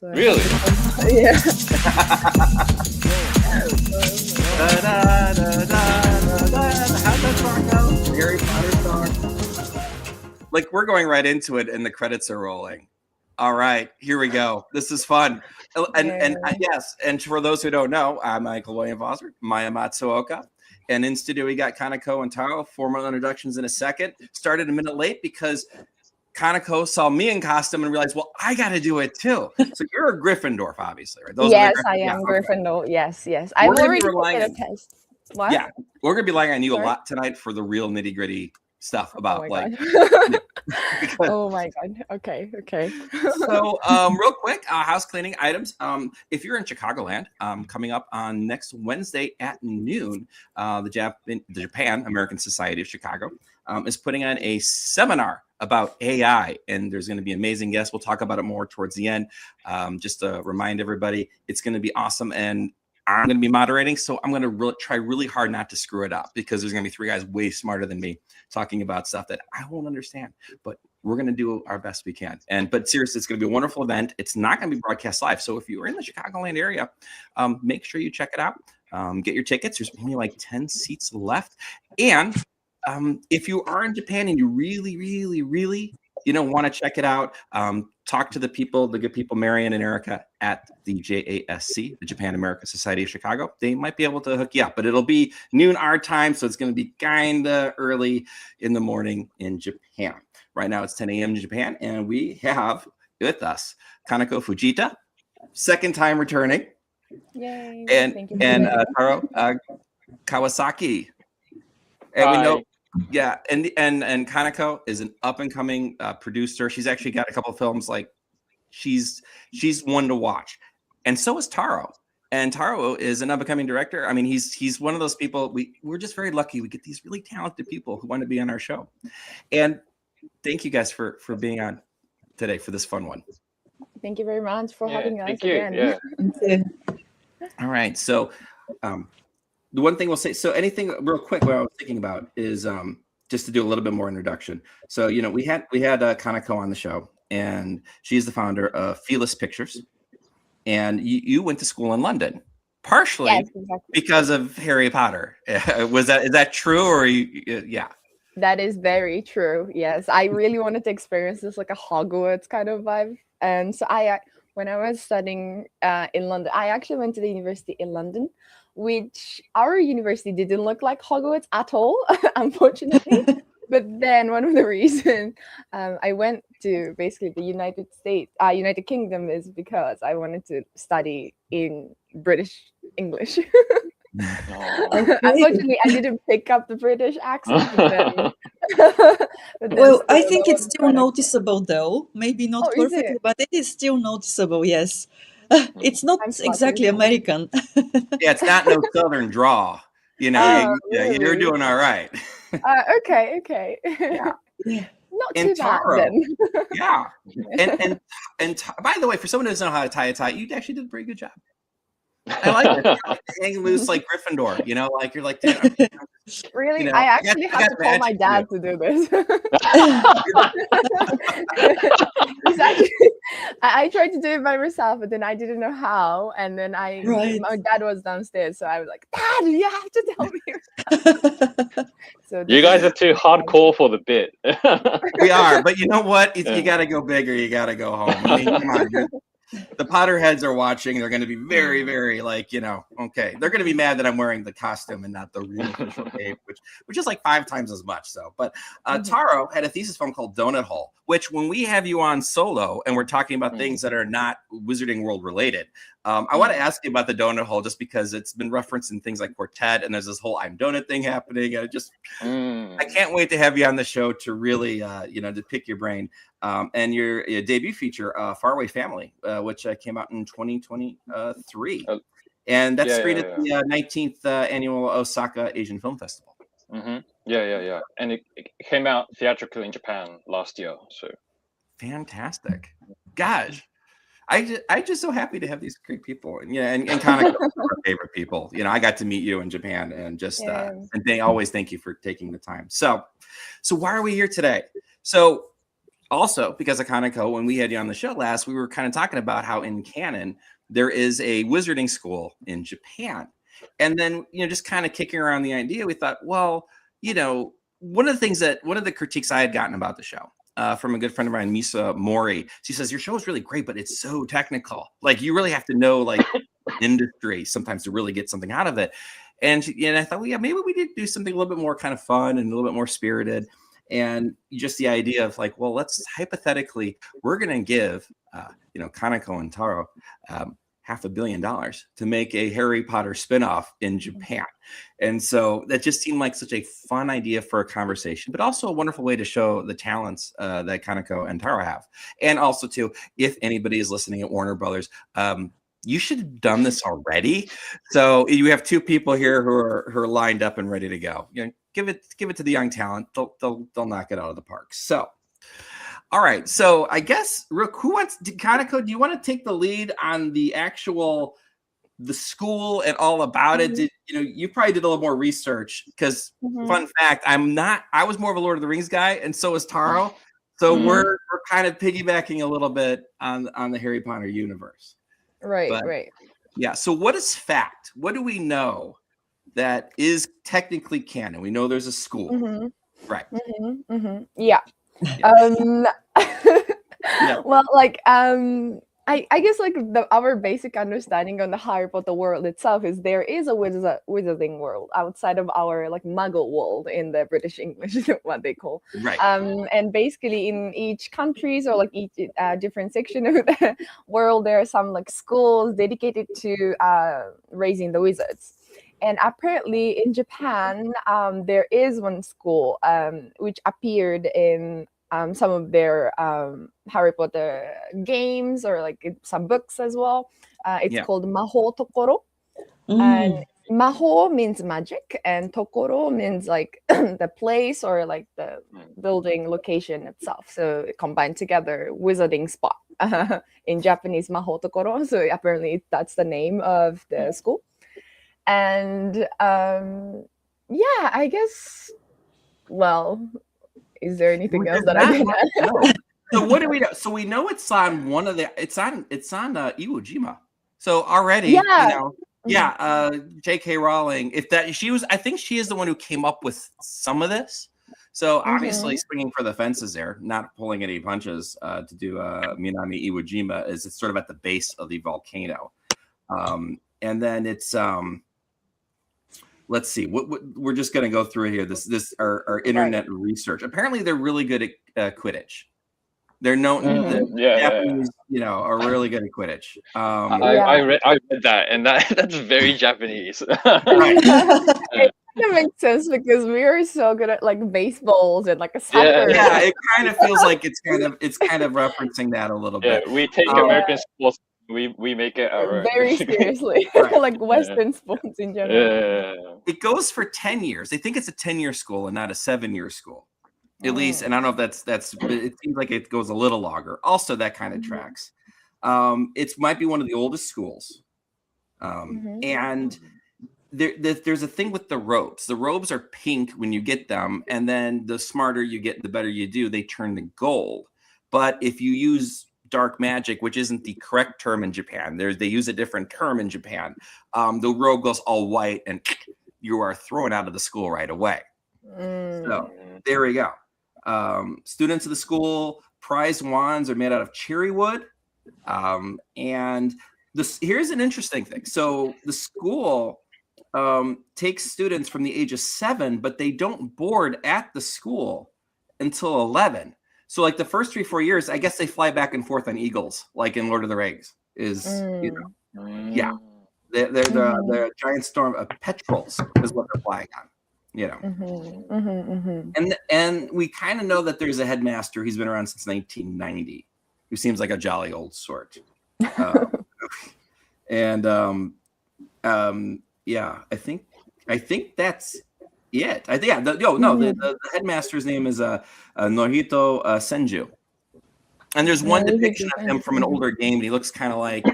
So Really? yeah. How'd that song go? Harry Potter song. Like, we're going right into it and the credits are rolling. All right, here we go. This is fun. And yes, and for those who don't know, I'm Michael William Foster, Maya Matsuoka. And in studio, we got Kanako and Taro. Formal introductions in a second. Started a minute late because Kanako saw me in costume and realized, well, I got to do it too. So you're a Gryffindor, obviously, right? Yes, I am Gryffindor. Yes. I've already taken a test. What? Yeah, we're going to be relying on you a lot tonight for the real nitty gritty stuff about Oh my god. Okay. So real quick, house cleaning items. If you're in Chicagoland, coming up on next Wednesday at noon, the Japan American Society of Chicago is putting on a seminar about AI, and there's going to be amazing guests. We'll talk about it more towards the end. Just to remind everybody, it's going to be awesome, and I'm going to be moderating, so I'm going to try really hard not to screw it up, because there's going to be three guys way smarter than me talking about stuff that I won't understand, but we're going to do our best we can. But seriously, it's going to be a wonderful event. It's not going to be broadcast live, so if you're in the Chicagoland area, make sure you check it out. Get your tickets. There's only like 10 seats left. And if you are in Japan and you really want to check it out, talk to the good people, Marion and Erica at the JASC, the Japan American Society of Chicago. They might be able to hook you up, but it'll be noon our time, so it's going to be kind of early in the morning in Japan. Right now it's 10 a.m. in Japan, and we have with us Kanako Fujita, second time returning. Yay. And Taro Kawasaki. And we know. Yeah, and Kanako is an up and coming producer. She's actually got a couple of films. Like, she's one to watch, and so is Taro. And Taro is an up and coming director. I mean, he's one of those people. We're just very lucky. We get these really talented people who want to be on our show. And thank you guys for being on today for this fun one. Thank you very much for having us again. Yeah. All right, so. The one thing we'll say, so anything real quick, what I was thinking about is just to do a little bit more introduction. So, we had Kanako on the show, and she's the founder of Fearless Pictures. And you went to school in London, partially because of Harry Potter. Is that true, or yeah? That is very true. Yes, I really wanted to experience this like a Hogwarts kind of vibe. And so when I was studying in London, I actually went to the university in London, which our university didn't look like Hogwarts at all, unfortunately. But then one of the reasons I went to basically the United Kingdom is because I wanted to study in British English. Unfortunately, I didn't pick up the British accent. Well, I think it's still noticeable, though. Maybe not perfectly, but it is still noticeable, yes. It's not exactly American. Yeah, it's not no southern draw. Really? You're doing all right. Okay. Yeah. Not too bad then. Yeah. And by the way, for someone who doesn't know how to tie a tie, you actually did a pretty good job. I like it. Hang loose like Gryffindor, like you're like, damn. Really? I actually had to call my dad to do this. I tried to do it by myself, but then I didn't know how. And then my dad was downstairs, so I was like, Dad, you have to tell me. So you guys are too hardcore for the bit. We are, but you know what? You got to go big or you got to go home. I mean, come on. The Potterheads are watching. They're going to be very, very okay. They're going to be mad that I'm wearing the costume and not the real official cape, which is like 5 times as much. So, but Taro had a thesis film called Donut Hole, which when we have you on solo and we're talking about things that are not Wizarding World related, I want to ask you about the donut hole just because it's been referenced in things like Quartet, and there's this whole I'm Donut thing happening. And I can't wait to have you on the show to really, to pick your brain. And your debut feature, Faraway Family, which came out in 2023. And that's screened at the 19th annual Osaka Asian Film Festival. Mm-hmm. Yeah. And it came out theatrically in Japan last year. So fantastic. Gosh. I'm just so happy to have these great people, and kind of our favorite people. I got to meet you in Japan, and just and they always thank you for taking the time. So why are we here today? So also, because of Kanako, when we had you on the show last, we were kind of talking about how in canon there is a wizarding school in Japan. And then, just kind of kicking around the idea, we thought, well, one of the critiques I had gotten about the show from a good friend of mine, Misa Mori, she says, your show is really great, but it's so technical. Like, you really have to know, like, industry sometimes to really get something out of it. And I thought, well, yeah, maybe we did do something a little bit more kind of fun and a little bit more spirited. And just the idea of like, well, let's hypothetically, we're going to give, Kanako and Taro $500 million to make a Harry Potter spinoff in Japan. And so that just seemed like such a fun idea for a conversation, but also a wonderful way to show the talents that Kanako and Taro have. And also, too, if anybody is listening at Warner Brothers, you should have done this already. So you have two people here who are lined up and ready to go. Give it to the young talent. They'll knock it out of the park. So, all right. So I guess, Rook, Kanako, do you want to take the lead on the school and all about it? You probably did a little more research because fun fact, I was more of a Lord of the Rings guy, and so is Taro. So we're kind of piggybacking a little bit on the Harry Potter universe. Right. Yeah. So what is fact? What do we know that is technically canon? We know there's a school, right? Yeah. Well, like I guess like our basic understanding on the Harry Potter world itself is there is a wizarding world outside of our like Muggle world in the British English, what they call. Right. And basically in each countries or like each different section of the world, there are some like schools dedicated to raising the wizards. And apparently in Japan, there is one school which appeared in some of their Harry Potter games or like some books as well. It's called Mahoutokoro. And Maho means magic, and Tokoro means like the place or like the building location itself. So combined together, wizarding spot in Japanese, Mahoutokoro. So apparently that's the name of the school. And I guess, well, is there anything else that I didn't know? So what do we know? So we know it's on it's on Iwo Jima. So already, J.K. Rowling, I think she is the one who came up with some of this. So obviously swinging for the fences there, not pulling any punches to do Minami Iwo Jima is it's sort of at the base of the volcano. And then it's let's see. What we're just going to go through here. This our internet research. Apparently, they're really good at Quidditch. They're known. Japanese, are really good at Quidditch. I read that, and that's very Japanese. Right. It makes sense because we are so good at like baseballs and like a soccer. Yeah, it kind of feels like it's kind of referencing that a little bit. We take American sports. We make it our very seriously, like Western sports in general. It goes for 10 years. They think it's a 10-year school and not a 7-year school, at least. And I don't know if that's. It seems like it goes a little longer. Also, that kind of tracks. It might be one of the oldest schools, and there's a thing with the robes. The robes are pink when you get them, and then the smarter you get, the better you do. They turn to gold. But if you use dark magic, which isn't the correct term in Japan, they use a different term in Japan. The robe goes all white, and you are thrown out of the school right away. So there we go. Students of the school prize wands are made out of cherry wood, and here's an interesting thing. So the school takes students from the age of 7, but they don't board at the school until 11. So like the first 3-4 years, I guess they fly back and forth on eagles, like in Lord of the Rings. They're the giant storm of petrels is what they're flying on. And we kind of know that there's a headmaster. He's been around since 1990, who seems like a jolly old sort. I think that's it. The headmaster's name is Nohito Senju, and there's one depiction of him from an older game, and he looks kind of like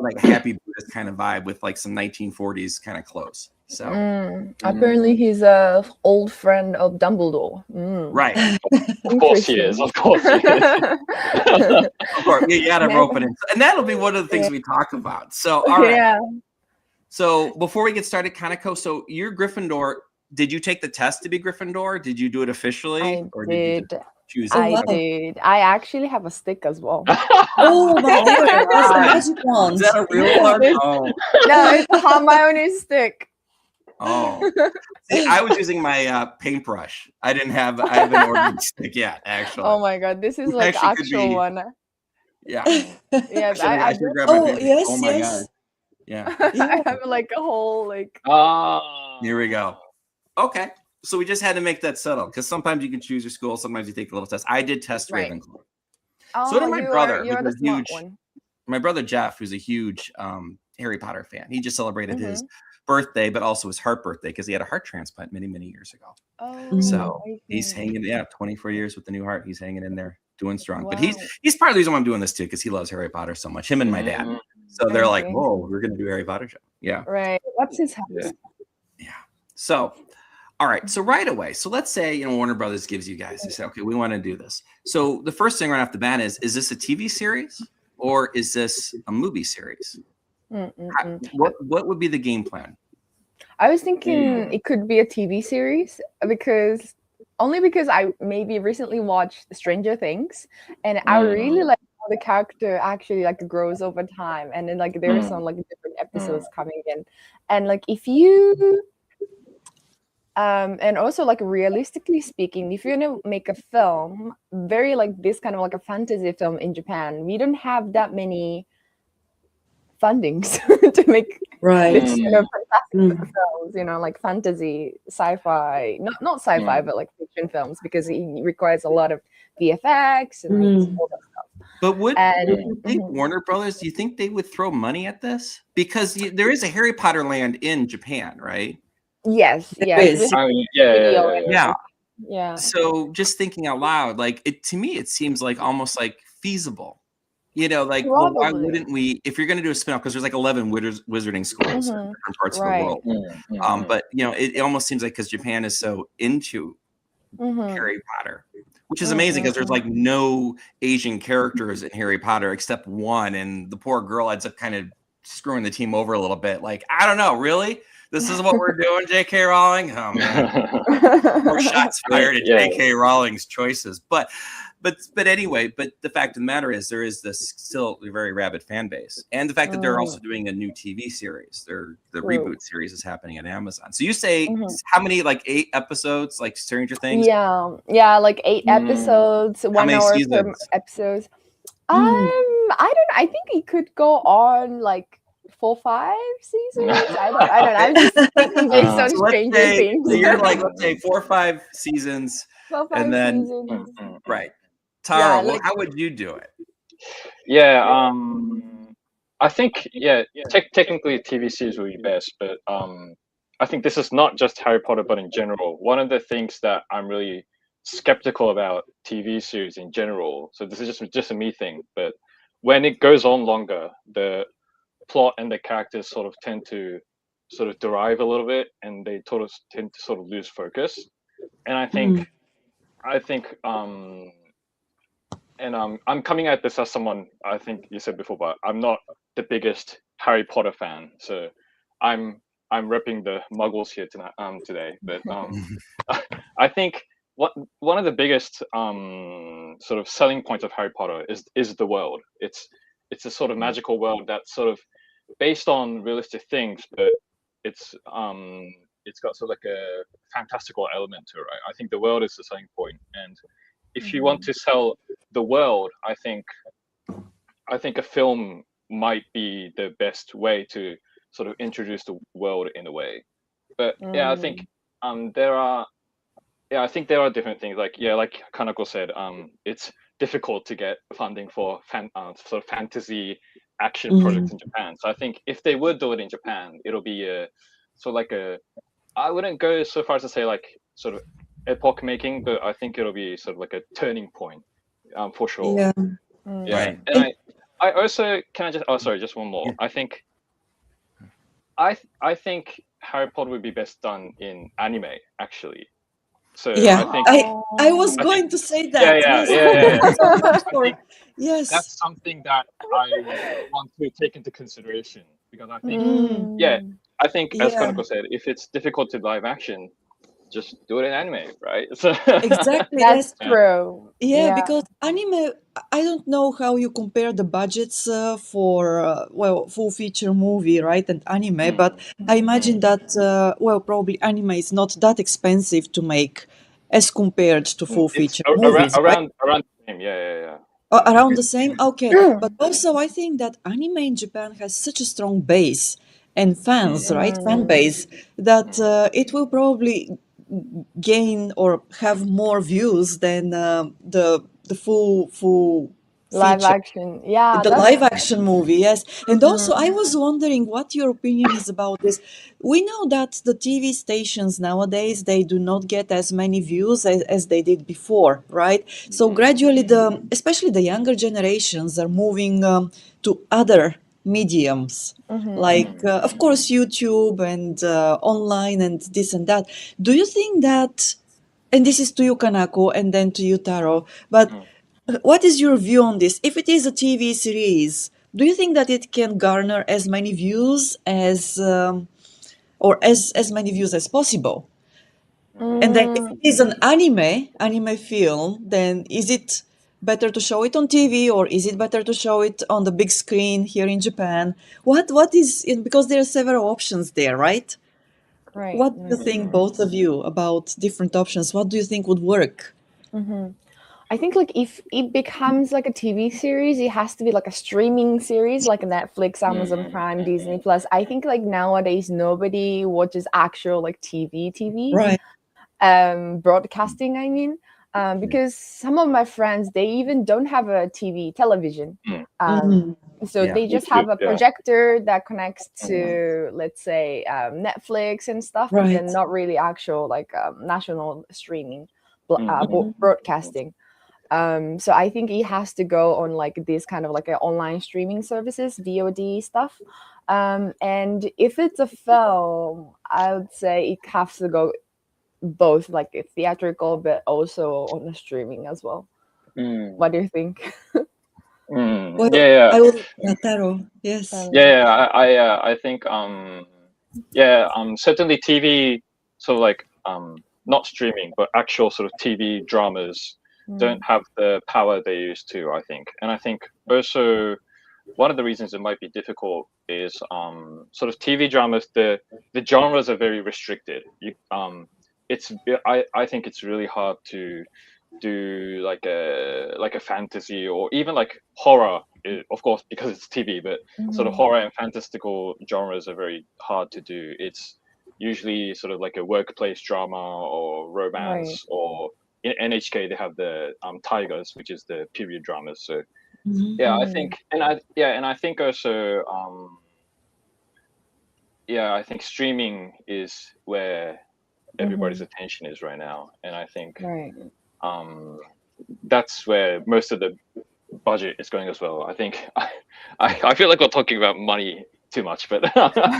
like a happy Buddhist kind of vibe with like some 1940s kind of clothes. So apparently he's a old friend of Dumbledore. Right. Of course he is. Of course he is. Of course, you gotta rope it in. And that'll be one of the things we talk about. So all right. Yeah. So before we get started, Kanako, so you're Gryffindor. Did you take the test to be Gryffindor? Did you do it officially? I or did. Did you choose I it? did. I actually have a stick as well. Oh my God, that's the God. magic wand. Is that a real one? Oh. No, it's a Hermione stick. Oh. See, I was using my paintbrush. I have an ordinary stick yet, actually. Oh my God, this is Which like actually could actual be- one. Yeah. Yes, I I should grab my Oh, paintbrush. yes, Oh my yes. God. Yeah. I have like a whole like. Here we go. Okay. So we just had to make that settle because sometimes you can choose your school, sometimes you take a little test. I did test Right. Ravenclaw. Oh, So did my brother, You're who's the a smart huge- one. My brother Jeff, who's a huge Harry Potter fan. He just celebrated his Mm-hmm. birthday, but also his heart birthday because he had a heart transplant many, many years ago. Oh, So I he's see. hanging, 24 years with the new heart. He's hanging in there, doing strong. But Wow. he's part of the reason why I'm doing this too, because he loves Harry Potter so much. Him and my dad. So they're like, Okay. whoa, we're gonna do a Harry Potter show. Yeah. Right. What's his house? Yeah. Yeah. So, all right. So right away. So let's say, Warner Brothers gives you guys, they say, okay, we want to do this. So the first thing right off the bat is this a TV series or is this a movie series? What would be the game plan? I was thinking it could be a TV series because I maybe recently watched Stranger Things and I really like how the character actually like grows over time and then like there are some like different episodes coming in and like if you and also like realistically speaking, if you're gonna make a film very like this kind of like a fantasy film in Japan, we don't have that many fundings to make Right. this kind of fantastic films, like fantasy, sci-fi, not sci-fi, but like fiction films because it requires a lot of VFX and like, all that stuff. But would you think Warner Brothers, do you think they would throw money at this? Because there is a Harry Potter land in Japan, right? Yes. is. Yeah. So just thinking out loud, like to me, it seems like almost like feasible. Like, well, why wouldn't we, if you're going to do a spinoff, because there's like 11 wizarding schools in different parts of the world. But, it almost seems like because Japan is so into Harry Potter, which is amazing because there's like no Asian characters in Harry Potter except one. And the poor girl ends up kind of screwing the team over a little bit. Like, I don't know, really? This is what we're doing, J.K. Rowling? Oh, man. More shots fired at J.K. Rowling's choices. But anyway, but the fact of the matter is there is this still very rabid fan base. And the fact that they're also doing a new TV series. The reboot series is happening at Amazon. So you say how many, like 8 episodes, like Stranger Things? Yeah, like 8 episodes, 1 hour per episode. I don't know. I think it could go on like 4-5 seasons. I don't know. I'm just thinking based on Stranger Things. So you're like, let's say 4 or 5 seasons. 4 or 5 and then seasons. Right. Tara, like, how would you do it? Yeah, I think technically TV series would be best, but I think this is not just Harry Potter, but in general. One of the things that I'm really skeptical about TV series in general. So this is just a me thing, but when it goes on longer, the plot and the characters sort of tend to sort of derive a little bit, and they tend to sort of lose focus. And I think I'm coming at this as someone, I think you said before, but I'm not the biggest Harry Potter fan, so I'm repping the Muggles here today. But I think one of the biggest sort of selling points of Harry Potter is the world. It's a sort of magical world that's sort of based on realistic things, but it's got sort of like a fantastical element to it, right? I think the world is the selling point, and if you want to sell the world, I think a film might be the best way to sort of introduce the world in a way. But I think there are different things. Like Kanako said, it's difficult to get funding for sort of fantasy action projects in Japan. So I think if they would do it in Japan, it'll be I wouldn't go so far as to say like sort of epoch making, but I think it'll be sort of like a turning point, for sure. Yeah. Right. And I also can I just sorry, just one more. Yeah. I think Harry Potter would be best done in anime, actually. So Yeah, I think I was I going think to say yeah, that. yeah, Yes, yeah, thank yeah, you so much I for. think Yes. that's something that I want to take into consideration, because I think Mm, yeah, I think as yeah, Kanako said, if it's difficult to live action, just do it in anime, right? So exactly. That's Yes. true. Yeah, Yeah. because anime, I don't know how you compare the budgets for well, full feature movie, right, and anime, but I imagine that well, probably anime is not that expensive to make as compared to full it's feature movies, right? around the same. Yeah, yeah, yeah. Around the same? Okay. But also, I think that anime in Japan has such a strong base and fans, right? Fan base, that it will probably gain or have more views than the full Live feature. action. Yeah, The that's live action movie, yes. And also, I was wondering what your opinion is about this. We know that the TV stations nowadays, they do not get as many views as they did before, right? So gradually, especially the younger generations are moving to other mediums, like, of course, YouTube and online and this and that. Do you think that, and this is to you, Kanako, and then to you, Taro, but what is your view on this? If it is a TV series, do you think that it can garner as many views as or as many views as possible? And then if it is an anime film, then is it better to show it on TV or is it better to show it on the big screen here in Japan? What is in, because there are several options there, right? right. What do you think, both of you, about different options? What do you think would work? I think like if it becomes like a TV series, it has to be like a streaming series, like Netflix, Amazon Prime, Disney Plus. I think like nowadays nobody watches actual like TV, Right. broadcasting. I mean, because some of my friends they even don't have a television. Mhm. So Yeah. they just YouTube, have a yeah. projector that connects to, let's say, Netflix and stuff, but Right. then not really actual like national streaming Mm. broadcasting. So I think it has to go on like this kind of like a online streaming services, VOD stuff. And if it's a film, I would say it has to go both like a theatrical, but also on the streaming as well. Mm. What do you think? Well, Yeah, yeah. I will, Taro, yes. Yeah, yeah, I think yeah, certainly TV, sort of like not streaming, but actual sort of TV dramas don't have the power they used to, I think. And I think also one of the reasons it might be difficult is sort of TV dramas, the genres are very restricted. It's I think it's really hard to do like a fantasy or even like horror, of course, because it's TV, but sort of horror and fantastical genres are very hard to do. It's usually sort of like a workplace drama or Right. romance, or in NHK they have the Tigers, which is the period dramas. So Mhm. yeah, I think, and I think also yeah, I think streaming is where everybody's attention is right now, and I think Right. um that's where most of the budget is going as well. I think I feel like we're talking about money too much, but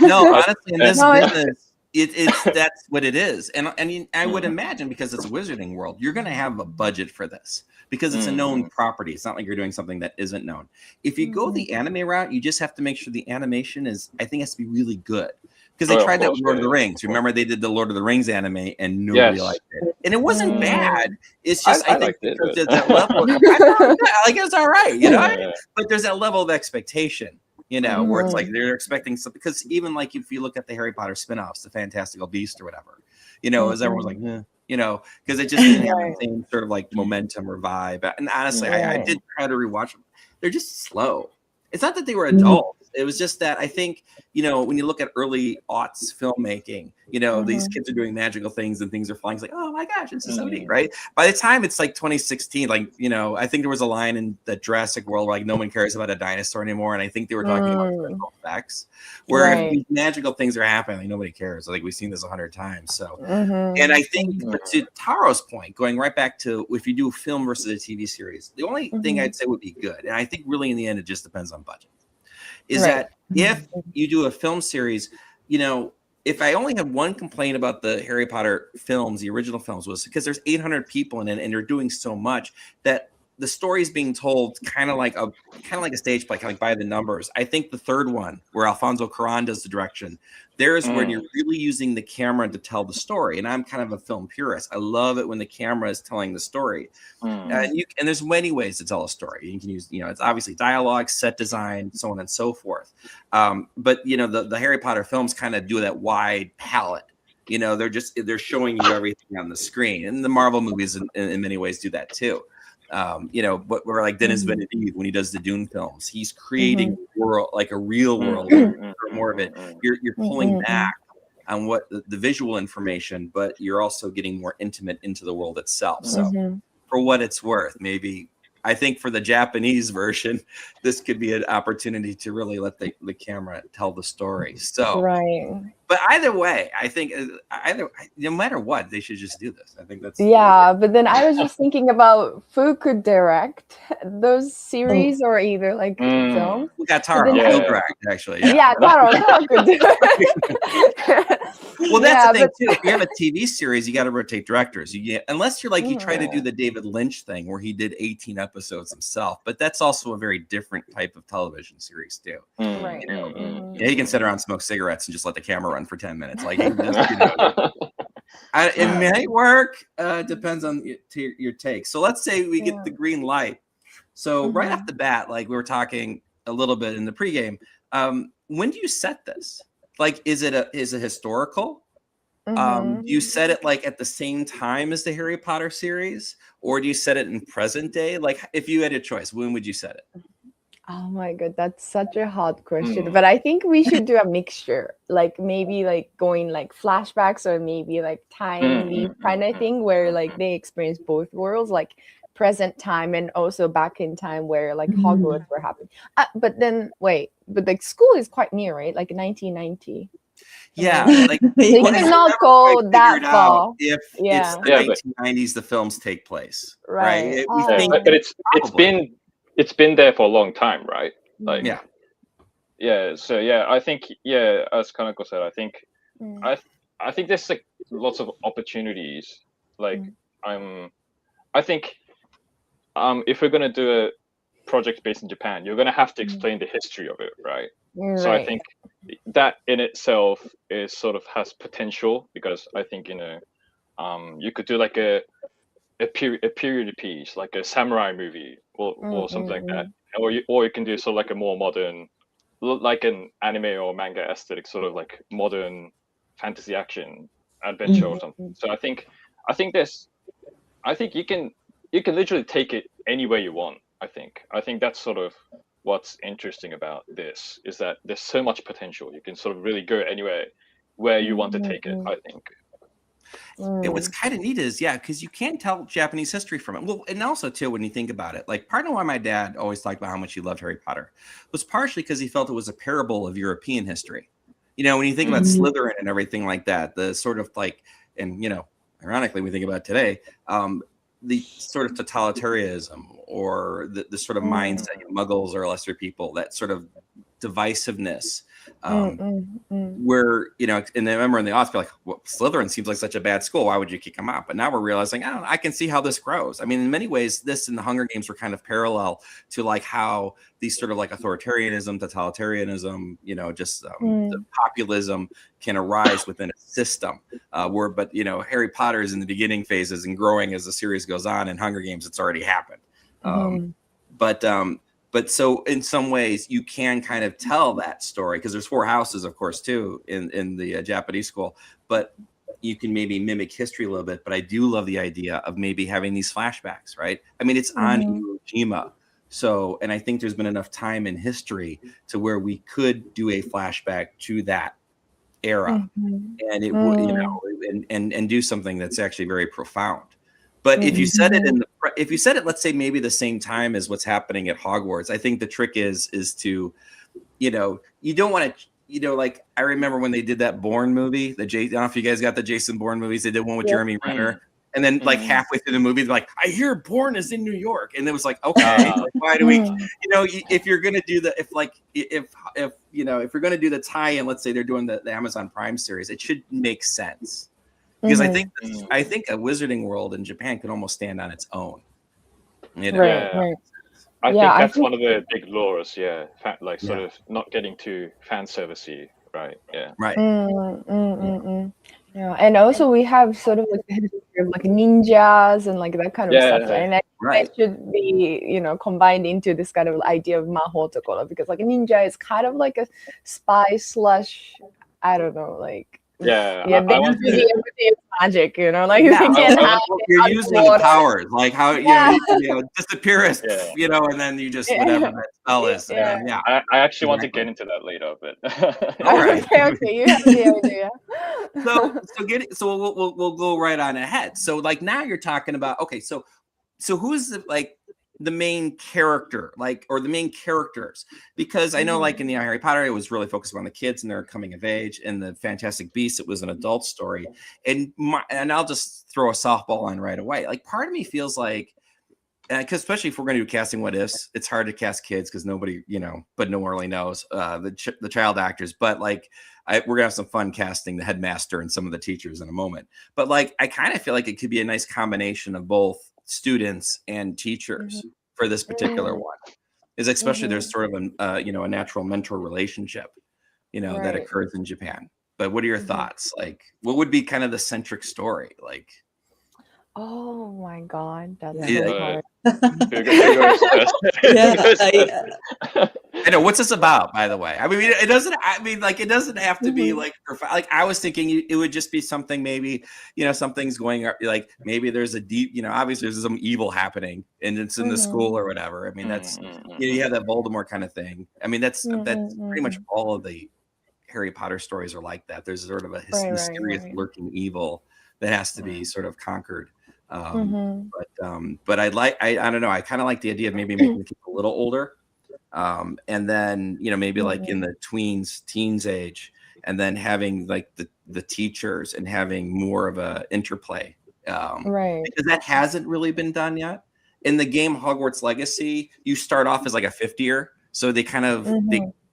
No, honestly, in this No, business, it's that's what it is. And I would imagine, because it's a wizarding world, you're going to have a budget for this because it's a known property. It's not like you're doing something that isn't known. If you go the anime route, you just have to make sure the animation is, I think, has to be really good. Because they tried that with Lord of the Rings. Remember, they did the Lord of the Rings anime, and nobody liked it. And it wasn't bad. It's just, I think, liked it, because but there's that level of, I thought it was good. Like, it's all right, you know. yeah. But there's that level of expectation, you know, where it's like they're expecting something. Because even like if you look at the Harry Potter spinoffs, the Fantastical Beast or whatever, you know, as everyone's like, you know, because it just didn't have the same sort of like momentum or vibe. And honestly, I did try to rewatch them. They're just slow. It's not that they were adults. It was just that I think, when you look at early aughts filmmaking, these kids are doing magical things and things are flying. It's like, oh my gosh, this is so neat, right? By the time it's like 2016, like, I think there was a line in the Jurassic World where like no one cares about a dinosaur anymore. And I think they were talking about special effects, where if these magical things are happening, like nobody cares. Like we've seen this 100 times. So, and I think, but to Taro's point, going right back to if you do a film versus a TV series, the only thing I'd say would be good, and I think really in the end it just depends on budget, is that if you do a film series, if I only had one complaint about the Harry Potter films, the original films, was because there's 800 people in it and they're doing so much that the story is being told kind of like a stage play, kind of like by the numbers. I think the third one, where Alfonso Cuarón does the direction, there's where you're really using the camera to tell the story. And I'm kind of a film purist. I love it when the camera is telling the story. And there's many ways to tell a story. You can use, it's obviously dialogue, set design, so on and so forth. But the Harry Potter films kind of do that wide palette. They're showing you everything on the screen, and the Marvel movies in many ways do that too. But we're like Denis Villeneuve when he does the Dune films, he's creating a world, like a real world, more of it. You're pulling back on what the visual information, but you're also getting more intimate into the world itself. So for what it's worth, maybe I think for the Japanese version, this could be an opportunity to really let the camera tell the story. So, but either way, I think no matter what, they should just do this. I think that's But then I was just thinking about who could direct those series or either like film. We got Taro. He'll direct actually. Taro could do it. Well, that's the thing too. If you have a TV series, you got to rotate directors. Unless you're like you try to do the David Lynch thing where he did 18 episodes himself, but that's also a very different type of television series too. You can sit around, smoke cigarettes, and just let the camera run for 10 minutes. Like it may work. Depends on your take. So let's say we get the green light. So right off the bat, like we were talking a little bit in the pregame, when do you set this? Like, is it historical? Do you set it like at the same time as the Harry Potter series, or do you set it in present day? Like, if you had a choice, when would you set it? Oh my god, that's such a hard question. But I think we should do a mixture, like maybe like going like flashbacks or maybe like time leap kind of thing, where like they experience both worlds, like present time and also back in time where like Hogwarts were happening. But then but like school is quite near, right? Like 1990. Like you cannot go that far. If it's the 1990s, the films take place, right? But it's been there for a long time, right? Like So I think as Kanako said, I think there's like lots of opportunities. Like I think if we're gonna do a project based in Japan, you're gonna have to explain the history of it, right? So I think that in itself is sort of has potential, because I think you could do like a period piece, like a samurai movie or something like that, or you can do sort of like a more modern, like an anime or manga aesthetic, sort of like modern fantasy action adventure or something. So I think you can literally take it any way you want. I think that's sort of what's interesting about this, is that there's so much potential. You can sort of really go anywhere where you want to take it, I think. And what's kind of neat is, because you can't tell Japanese history from it. Well, and also too, when you think about it, like part of why my dad always talked about how much he loved Harry Potter was partially because he felt it was a parable of European history. When you think about Slytherin and everything like that, the sort of like, and ironically, we think about today, the sort of totalitarianism or the sort of mindset of Muggles or lesser people, that sort of divisiveness, where, and I remember in the aughts, be like, well, Slytherin seems like such a bad school. Why would you kick them out? But now we're realizing, I can see how this grows. I mean, in many ways, this and the Hunger Games were kind of parallel to like how these sort of like authoritarianism, totalitarianism, the populism can arise within a system. But Harry Potter is in the beginning phases and growing as the series goes on. And Hunger Games, it's already happened. But so in some ways you can kind of tell that story, because there's 4 houses, of course, too, in the Japanese school, but you can maybe mimic history a little bit. But I do love the idea of maybe having these flashbacks, right? I mean, it's on Iwo Jima So, and I think there's been enough time in history to where we could do a flashback to that era, and it would, you know, and do something that's actually very profound. But if you said it if you said it, let's say maybe the same time as what's happening at Hogwarts, I think the trick is to, you know, you don't want to, you know, like I remember when they did that Bourne movie, I don't know if you guys got the Jason Bourne movies. They did one with Jeremy Renner. And then like halfway through the movie, they're like, I hear Bourne is in New York. And it was like, okay, like, why do we, you know, if you're going to do the, if you know, if you're going to do the tie-in, let's say they're doing the Amazon Prime series, it should make sense. Because I think a Wizarding World in Japan could almost stand on its own. You know? Right. I think that's one of the big laws, like sort of not getting too fan servicey, right? Yeah. Right. Yeah, and also we have sort of like the history of like ninjas and like that kind of stuff, and it should be, you know, combined into this kind of idea of Mahoutokoro, because like a ninja is kind of like a spy slash, I don't know, like they have to be everything is magic, you know, like you can't have you're using the powers, like how you know, disappear as you know, and then you just whatever that spell is. I actually want to get into that later, but all right. Okay, you have the idea. So we'll go right on ahead. So like now you're talking about, okay, so who's the main character, like, or the main characters? Because I know like in the Harry Potter, it was really focused on the kids and their coming of age, and the Fantastic Beasts, it was an adult story. And I'll just throw a softball on right away. Like part of me feels like, because especially if we're going to do casting what ifs, it's hard to cast kids because nobody, you know, but no one really knows the child actors. But like, we're gonna have some fun casting the headmaster and some of the teachers in a moment. But like, I kind of feel like it could be a nice combination of both students and teachers for this particular one. Is especially there's sort of a you know, a natural mentor relationship, you know, that occurs in Japan. But what are your thoughts? Like, what would be kind of the centric story? Like, oh my God, that's so hard. I know, what's this about, by the way? I mean, it doesn't. I mean, like, it doesn't have to be like like I was thinking it would just be something, maybe, you know, something's going like maybe there's a deep, you know, obviously there's some evil happening and it's in the school or whatever. I mean, that's you have that Voldemort kind of thing. I mean, that's pretty much all of the Harry Potter stories are like that. There's sort of a mysterious lurking evil that has to be sort of conquered. But I don't know. I kind of like the idea of maybe making the kids a little older. And then, you know, maybe like in the teens age, and then having like the teachers and having more of a interplay. Because that hasn't really been done yet. In the game Hogwarts Legacy, you start off as like a 50-year. So they kind of,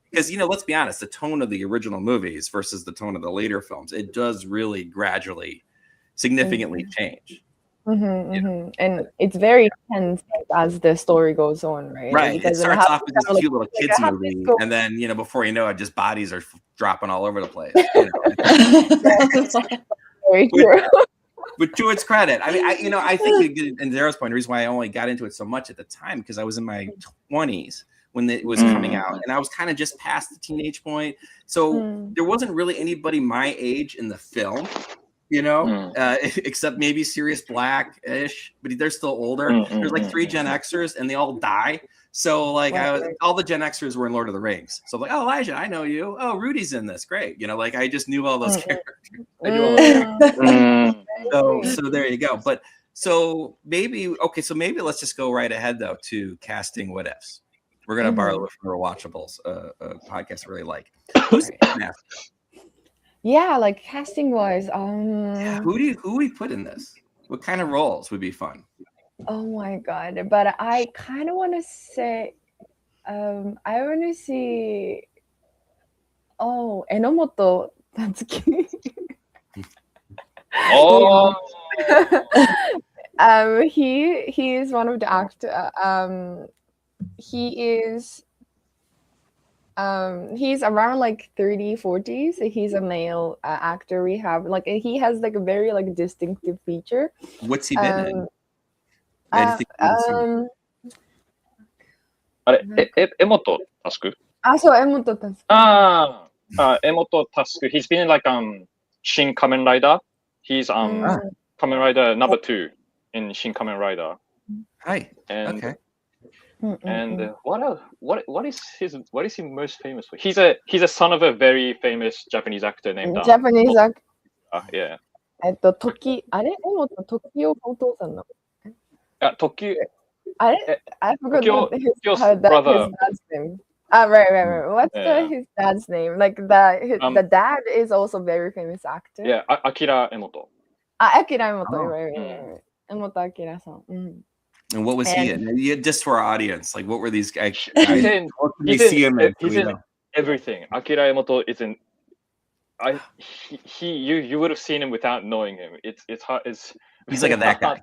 because, you know, let's be honest, the tone of the original movies versus the tone of the later films, it does really gradually, significantly change. And it's very tense as the story goes on, right? Right. It starts off as this cute little kids movie, and then, you know, before you know it, just bodies are dropping all over the place. You know? Very true. But to its credit, I mean, I think, and Daryl's point, the reason why I only got into it so much at the time, because I was in my 20s when it was coming out, and I was kind of just past the teenage point. So there wasn't really anybody my age in the film, you know, except maybe Sirius Black-ish, but they're still older. There's like 3 Gen Xers, and they all die. So like all the Gen Xers were in Lord of the Rings. So I'm like, oh, Elijah, I know you. Oh, Rudy's in this. Great. You know, like I just knew all those characters. I knew all those characters. So there you go. But so maybe let's just go right ahead though to casting what ifs. We're gonna borrow it from the Rewatchables podcast I really like. Who's yeah, like casting wise, who we put in this? What kind of roles would be fun? Oh my God. But I kind of want to say, I want to see, Enomoto Tatsuki. He is one of the actors. He's around like 30, 40. So he's a male actor. We have like, he has like a very like distinctive feature. What's he been in? Emoto Tasuku. So Emoto Tasuku. Emoto Tasuku. He's been in like Shin Kamen Rider. He's Kamen Rider number 2 in Shin Kamen Rider. Hi. And okay. And what else? What is he most famous for? He's a son of a very famous Japanese actor named Japanese actor. Yeah. 時、あれ江本時夫がお父さんなの Tokyo. あれ I forgot Tokyo- what his, Tokyo's his brother. dad's name. Ah, right. What's Yeah. his dad's name? Like the dad is also a very famous actor. Yeah, Akira Emoto. Akira Emoto. Oh. Right. Emoto Akira-san. And what was he in? Just for our audience, like what were these guys? He's in, What can we see him in? he's in everything. Akira Emoto is in. You would have seen him without knowing him. It's hard. He's like that guy.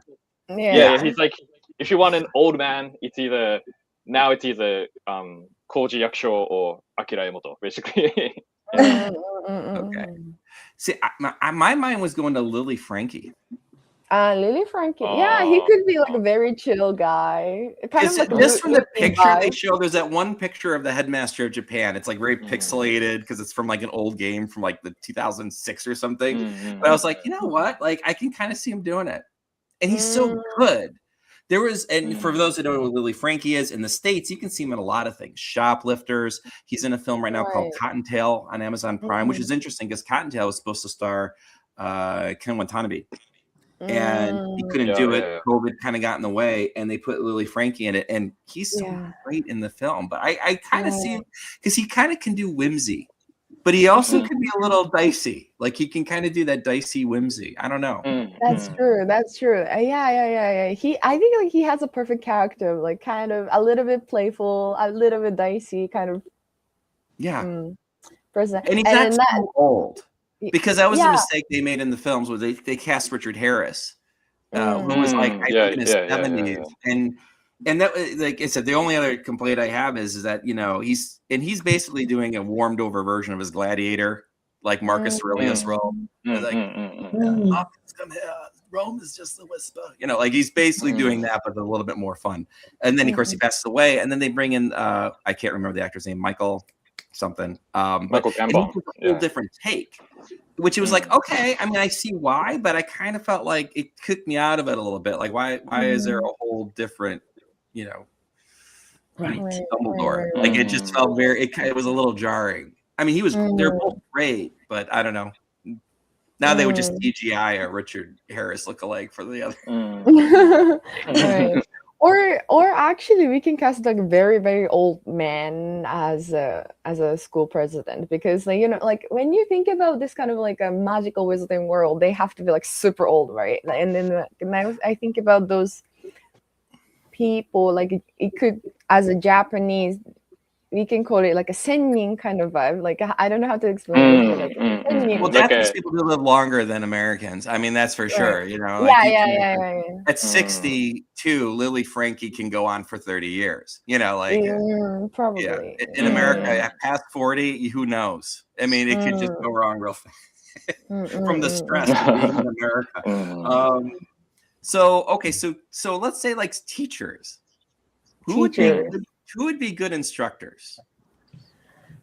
Yeah. He's like, if you want an old man, it's either Koji Yakusho or Akira Emoto, basically. Okay. See, my mind was going to Lily Frankie. Lily Frankie. Yeah, he could be like a very chill guy. Kind of like just from the picture vibe. they show, there's that one picture of the headmaster of Japan. It's like very pixelated because it's from like an old game from like the 2006 or something. But I was like, you know what? Like I can kind of see him doing it. And he's so good. There was, and for those who don't know what Lily Frankie is, in the States, you can see him in a lot of things. Shoplifters. He's in a film right now called Cottontail on Amazon Prime, which is interesting because Cottontail was supposed to star Ken Watanabe. And he couldn't do it. Yeah. COVID kind of got in the way, and they put Lily Frankie in it, and he's so great in the film. But I kind of see him because he kind of can do whimsy, but he also can be a little dicey. Like he can kind of do that dicey whimsy. I don't know. That's true. Yeah. I think like he has a perfect character, like kind of a little bit playful, a little bit dicey, kind of. Person. And he's not too old. Because that was the mistake they made in the films, was they cast Richard Harris, who was like I think in his 70s, and that, like I said, the only other complaint I have is that he's basically doing a warmed over version of his Gladiator, like Marcus Aurelius Rome. Like, come here, Rome is just a whisper. Like he's basically doing that, but a little bit more fun. And then of course he passes away, and then they bring in I can't remember the actor's name, Michael something, Michael Gambon. A whole different take, which it was like, okay, I mean, I see why, but I kind of felt like it kicked me out of it a little bit. Like, why is there a whole different, Dumbledore? Like, it just felt it was a little jarring. I mean, they're both great, but I don't know. Now they would just CGI a Richard Harris lookalike for the other. Right. Or actually, we can cast like a very, very old man as a school president, because like when you think about this kind of like a magical wizarding world, they have to be like super old, right? And then I think about those people, like it could, as a Japanese, we can call it like a sennin kind of vibe. Like I don't know how to explain it. Like, well, Japanese people do live longer than Americans. I mean, that's for sure. At 62, Lily Frankie can go on for 30 years. Probably. Yeah. In America, past 40, who knows? I mean, it could just go wrong real fast from the stress of being in America. So let's say like teachers. Who would be good instructors?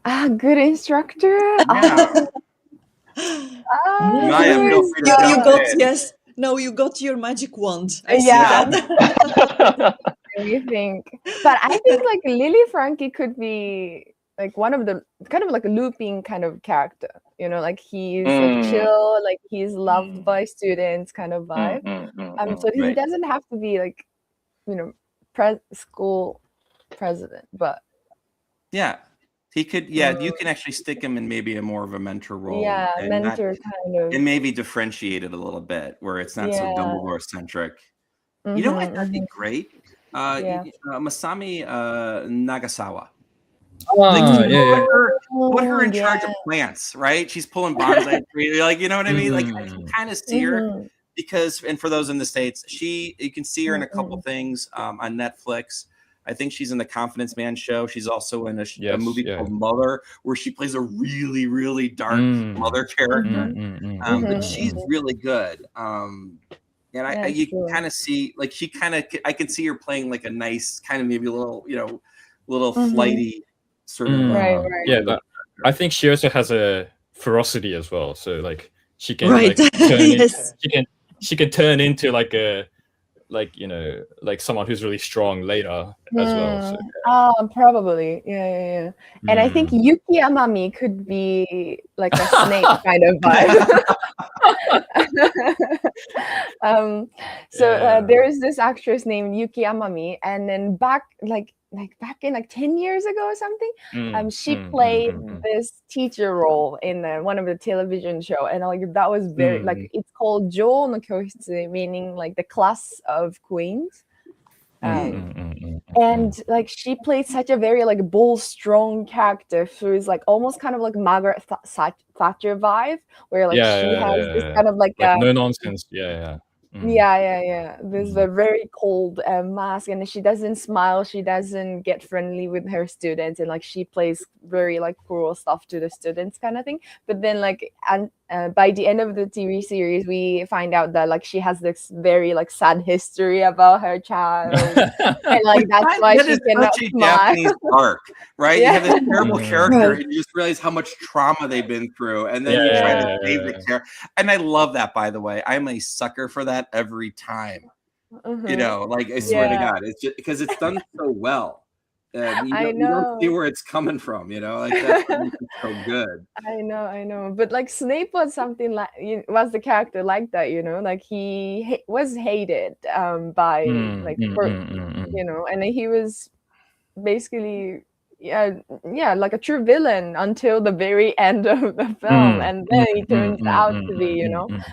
Good instructor? You got your magic wand. I see that. We think. But I think like Lily Frankie could be like one of the kind of like a looping kind of character. Like he's like chill, like he's loved by students kind of vibe. So he doesn't have to be like, school president, but he could. You can actually stick him in maybe a more of a mentor role. Kind of, and maybe differentiate it a little bit where it's not so Dumbledore centric. You know what? That'd be great. Masami Nagasawa. Put her in charge of plants, right? She's pulling bonsai trees, like you know what I mean. Like I can kind of see her because, and for those in the States, you can see her in a couple things on Netflix. I think she's in the Confidence Man show. She's also in a movie called Mother, where she plays a really, really dark mother character. But she's really good. And you can kind of see, like, I can see her playing like a nice kind of maybe a little, little flighty sort of. But I think she also has a ferocity as well. So like she can she can turn into like a like like someone who's really strong later as well. So Probably. Yeah. And I think Yuki Amami could be like a snake kind of vibe. There's this actress named Yuki Amami, and then back in 10 years ago or something, she played this teacher role in one of the television show, and like that was very like, it's called Jo no Kyohitsu, meaning like the class of queens. And like she played such a very like bold, strong character who's like almost kind of like Margaret Thatcher vibe, where like she has this kind of like no nonsense. There's a very cold mask, and she doesn't smile, she doesn't get friendly with her students, and like she plays very like cruel stuff to the students kind of thing. But then like, and by the end of the TV series, we find out that like she has this very like sad history about her child, and like that's why she cannot smile. Japanese arc, right? You have this terrible character, and you just realize how much trauma they've been through, and then you try to save the character. And I love that, by the way. I'm a sucker for that every time. Like I swear to God, it's just because it's done so well. You don't see where it's coming from, like that's so good. I know, but like Snape was something like, was the character like that, like he was hated by like and he was basically like a true villain until the very end of the film, and then he turns out to be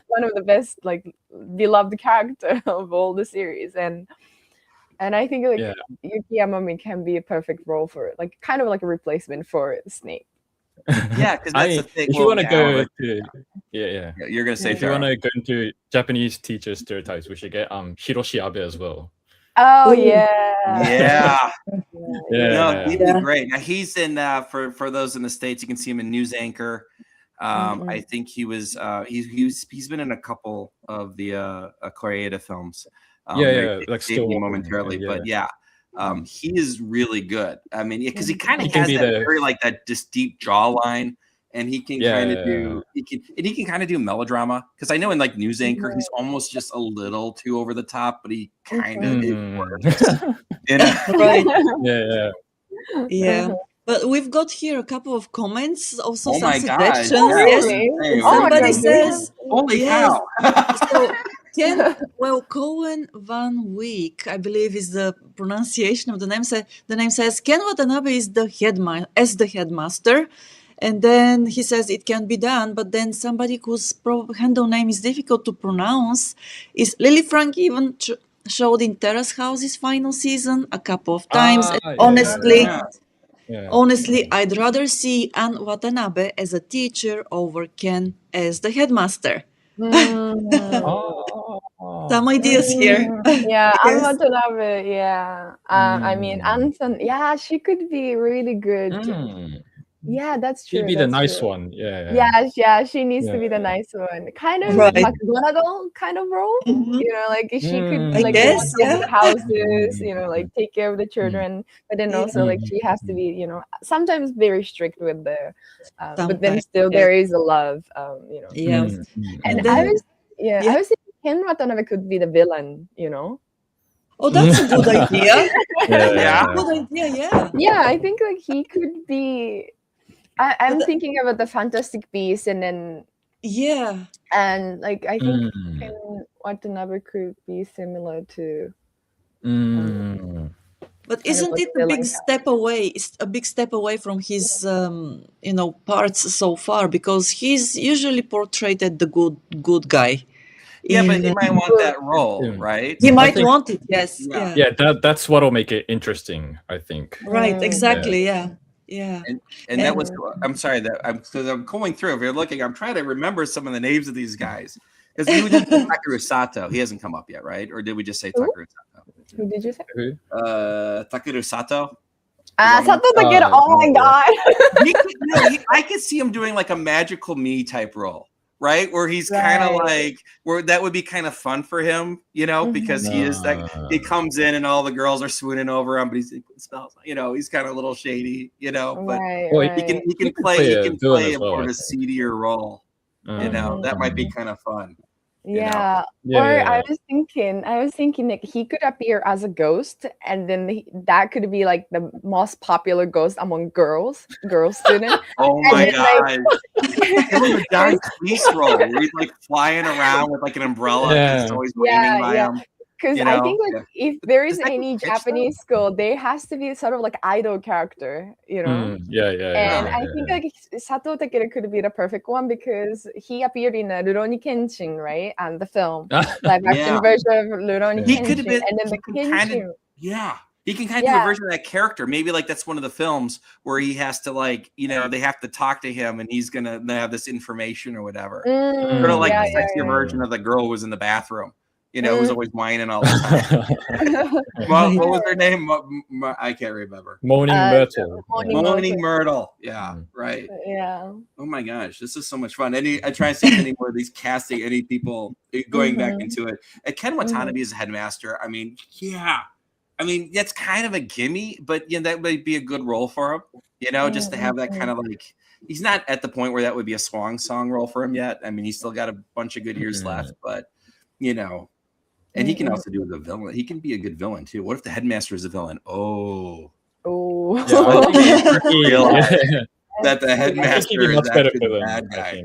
one of the best like beloved character of all the series, and I think like Yuki Amami can be a perfect role for it, like kind of like a replacement for Snape. Yeah, because that's the thing. If you want to go to you're gonna say if you want to go into Japanese teacher stereotypes, we should get Hiroshi Abe as well. Oh yeah. No, he'd be great. Now he's in for those in the States, you can see him in News Anchor. I think he was he's been in a couple of the Koreeda films. Like still momentarily, but he is really good. I mean, because he kind of has that very like that just deep jawline, and he can kind of do he can kind of do melodrama. Because I know in like News Anchor, he's almost just a little too over the top, but he kind of works. Right? Yeah. But we've got here a couple of comments, also Oh some my God! suggestions. Yes, somebody says, "Holy cow!" So Cohen Van Week, I believe is the pronunciation of the name. The name says Ken Watanabe is the headmaster, and then he says it can be done. But then somebody whose handle name is difficult to pronounce is Lily Frank. Even showed in Terrace House's final season a couple of times. Honestly, I'd rather see Anne Watanabe as a teacher over Ken as the headmaster. Some ideas here. Anne Watanabe, I mean, Anson, she could be really good. Yeah, that's true. She'd be the nice one. She needs to be the nice one. Kind of McGonagall kind of role. Like she could like the houses, like take care of the children, but then also like she has to be, sometimes very strict with the but then still there is a love, And I was thinking Ken Watanabe could be the villain, Oh, that's a good idea. Good idea, yeah, I think like he could be. I'm thinking about the Fantastic Beasts, and then and like I think Watanabe could be similar to. But isn't it a big step away? It's a big step away from his, parts so far, because he's usually portrayed as the good guy. Yeah, but he might want that role, right? He might want it, yes. Yeah, that's what'll make it interesting, I think. Right, exactly, yeah. And that was, I'm sorry, I'm going through, if you're looking, I'm trying to remember some of the names of these guys. Because we did Takeru Sato. He hasn't come up yet, right? Or did we just say Takeru Sato? Who did you say? Takeru Sato. Sato Takeru. Oh my God. I could see him doing like a Magical Me type role, right? Where he's kind of like, where that would be kind of fun for him, because he is like, he comes in and all the girls are swooning over him, but he's kind of a little shady, but he can play a more of a seedier role. That might be kind of fun. Yeah. Yeah, Or yeah, I was thinking like he could appear as a ghost, and then that could be like the most popular ghost among girl students. Oh And my then like god. Give him a John Cleese role where he's like flying around with like an umbrella because it's Yeah. always raining by yeah. him. Because You I know? think like Yeah. if there Does is that get any pitched, though? Japanese school, there has to be sort of like idol character, you know. Yeah, yeah, And yeah, I think like Sato Takeru could be the perfect one because he appeared in Rurouni Kenshin, right? And the film, yeah. live Yeah. action version of Rurouni He could have Kenshin, been. and then He the can kind of. Kenshin. Yeah. He can kind of do a Yeah. version of that character. Maybe like that's one of the films where he has to like, they have to talk to him and he's gonna have this information or whatever. Sort of like Yeah, the sexier version of the girl who was in the bathroom, who's always whining all the time. What was her name? I can't remember. Moaning Myrtle. Moaning Myrtle. Yeah, right. Yeah. Oh my gosh, this is so much fun. I try to see if any more of these casting, any people going back into it. Ken Watanabe is a headmaster. I mean, yeah. I mean, that's kind of a gimme, but that might be a good role for him, just to have that kind of like, he's not at the point where that would be a song role for him yet. I mean, he's still got a bunch of good years left, but, and he can also do the villain. He can be a good villain too. What if the headmaster is a villain? Oh. That the headmaster is actually the bad guy,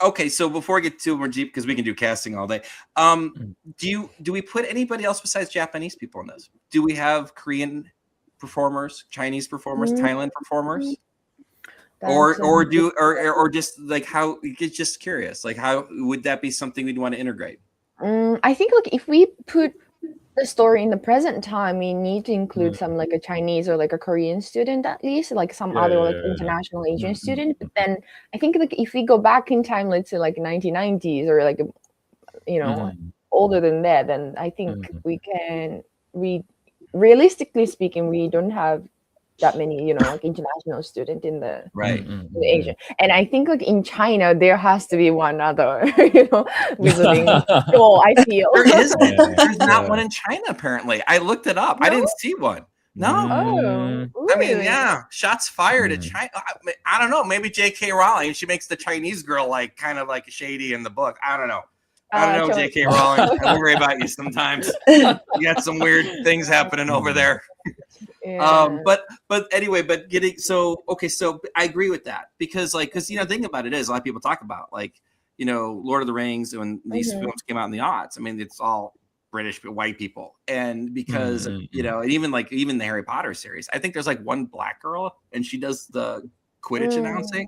Okay, so before I get too more deep, because we can do casting all day, do we put anybody else besides Japanese people in this? Do we have Korean performers, Chinese performers, Thailand performers, or just like how? Just curious, like how would that be something we'd want to integrate? I think like if we put the story in the present time, we need to include some like a Chinese or like a Korean student at least, like some other like international Asian student. But then I think like if we go back in time, let's say like 1990s or like older than that, then I think realistically speaking, we don't have that many like international student in the in Asia. And I think like in China there has to be one other visiting school. I feel there's not one in China apparently. I looked it up. I didn't see one. No. I mean, yeah, shots fired at China. I don't know, maybe J.K. Rowling, she makes the Chinese girl like kind of like shady in the book. I don't know, J.K. Rowling. I worry about you sometimes. You got some weird things happening over there. But anyway, so I agree with that because think about it is a lot of people talk about like Lord of the Rings when these films came out in the aughts. I mean, it's all British white people, and because and even the Harry Potter series, I think there's like one black girl and she does the Quidditch announcing.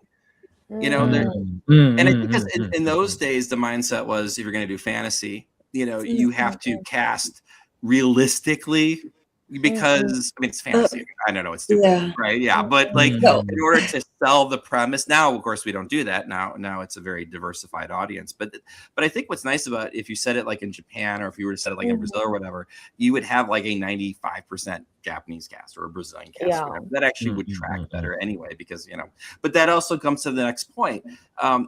And I think because in those days the mindset was if you're going to do fantasy, you have to cast realistically. Because I mean it's fantasy. I don't know, it's stupid, right? Yeah, but like in order to sell the premise, now of course we don't do that. Now it's a very diversified audience. But I think what's nice about if you said it like in Japan or if you were to set it like in Brazil or whatever, you would have like a 95% Japanese cast or a Brazilian cast. That actually would track better anyway, because But that also comes to the next point.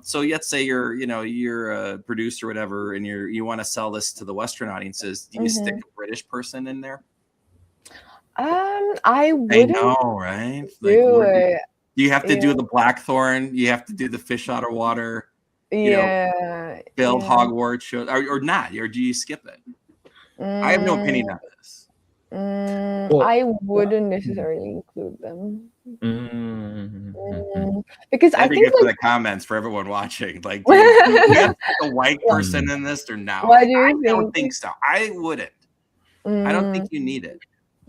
So let's say you're a producer or whatever, and you want to sell this to the Western audiences. Do you stick a British person in there? I wouldn't. I know, right? Like, you have to do the Blackthorn. You have to do the fish out of water. Build Hogwarts show or not, or do you skip it? I have no opinion on this. I wouldn't necessarily include them because I think for the comments for everyone watching, like, do you have a white person in this or no? What do you think? I don't think so. I wouldn't. I don't think you need it.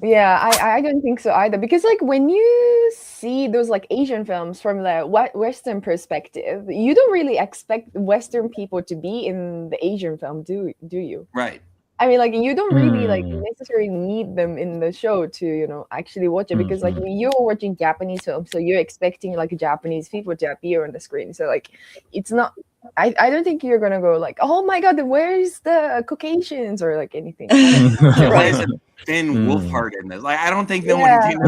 Yeah, I don't think so either, because like when you see those like Asian films from the Western perspective, you don't really expect Western people to be in the Asian film, do you? Right. I mean, like you don't really like necessarily need them in the show to actually watch it, because like you're watching Japanese films, so you're expecting like Japanese people to appear on the screen. So like it's not. I don't think you're gonna go like, oh my god, where's the Caucasians or like anything. Why is it Finn Wolfhard in this? Like, I don't think no one cares.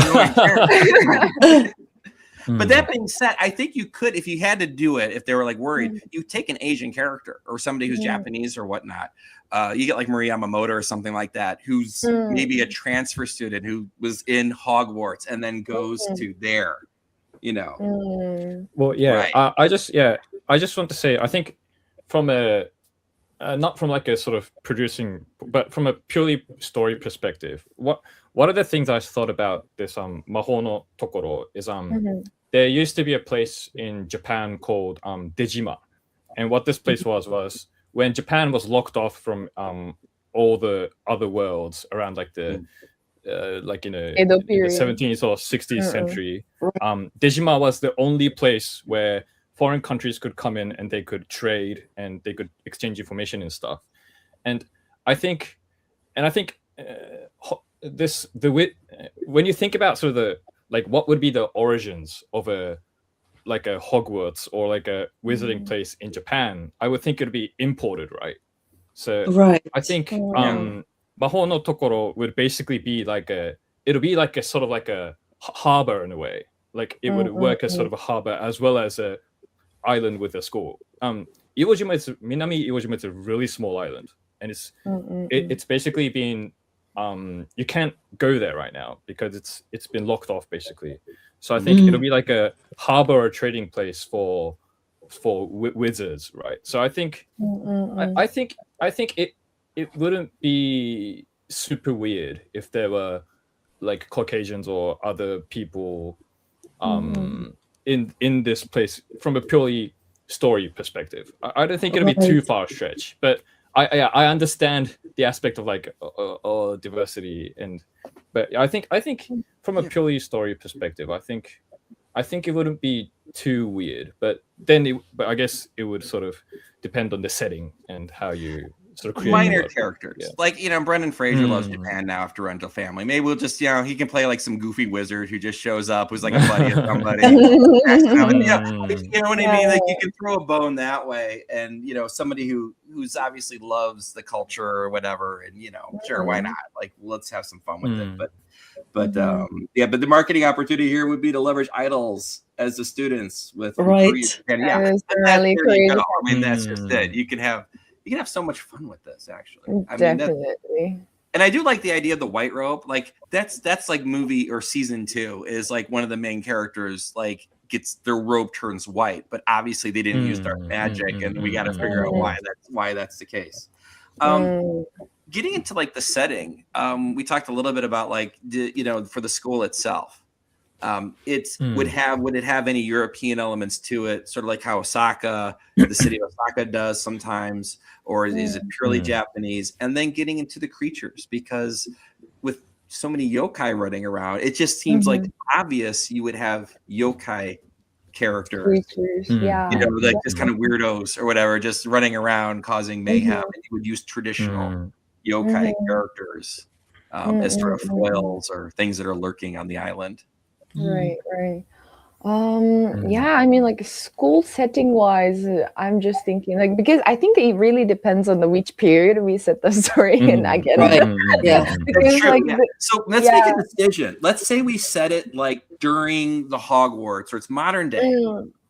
But that being said, I think you could, if you had to do it, if they were like worried, you take an Asian character or somebody who's Japanese or whatnot. You get like Maria Yamamoto or something like that, who's maybe a transfer student who was in Hogwarts and then goes to there. Well, yeah, right. I just want to say, I think from a not from like a sort of producing, but from a purely story perspective, what are the things I thought about this Mahoutokoro is there used to be a place in Japan called Dejima, and what this place was when Japan was locked off from all the other worlds around like the like Edo the period. 17th or 16th century. Dejima was the only place where foreign countries could come in and they could trade and they could exchange information and stuff. And I think when you think about sort of the like what would be the origins of a Hogwarts or like a wizarding place in Japan, I would think it'd be imported, right? So Right. I think Mahou no Tokoro would basically be it'll be like a sort of like a harbor in a way. Like it would work as sort of a harbor as well as a island with a school. Minami Iwo Jima is a really small island, and it's basically been you can't go there right now because it's been locked off basically. So I think it'll be like a harbor or trading place for wizards, right? So I think I think it wouldn't be super weird if there were like Caucasians or other people in this place from a purely story perspective. I don't think it'll be too far a stretch, but I understand the aspect of like diversity but I think from a purely story perspective, I think it wouldn't be too weird, but I guess it would sort of depend on the setting and how you sort of create minor characters. Like, Brendan Fraser loves Japan now after Rental Family. Maybe we'll just, he can play like some goofy wizard who just shows up, who's like a buddy of somebody. You know what I mean? Like you can throw a bone that way, and somebody who's obviously loves the culture or whatever, and sure, why not? Like, let's have some fun with it. But the marketing opportunity here would be to leverage idols as the students with right. And that's really great. I mean, that's just it. You can have so much fun with this, actually. Definitely. And I do like the idea of the white robe. Like that's like movie or season 2 is like one of the main characters like gets their robe turns white, but obviously they didn't use dark magic, and we got to figure out why that's the case. Getting into like the setting, we talked a little bit about like for the school itself. Would it have any European elements to it, sort of like how Osaka, the city of Osaka does sometimes, or is it purely Japanese? And then getting into the creatures, because with so many yokai running around, it just seems like obvious you would have yokai characters, like just kind of weirdos or whatever, just running around causing mayhem. And you would use traditional yokai characters as sort of foils or things that are lurking on the island. Right. Yeah, I mean, like school setting wise, I'm just thinking like, because I think it really depends on which period we set the story in. I get it. Because, like, so let's make a decision. Let's say we set it like during the Hogwarts, or it's modern day.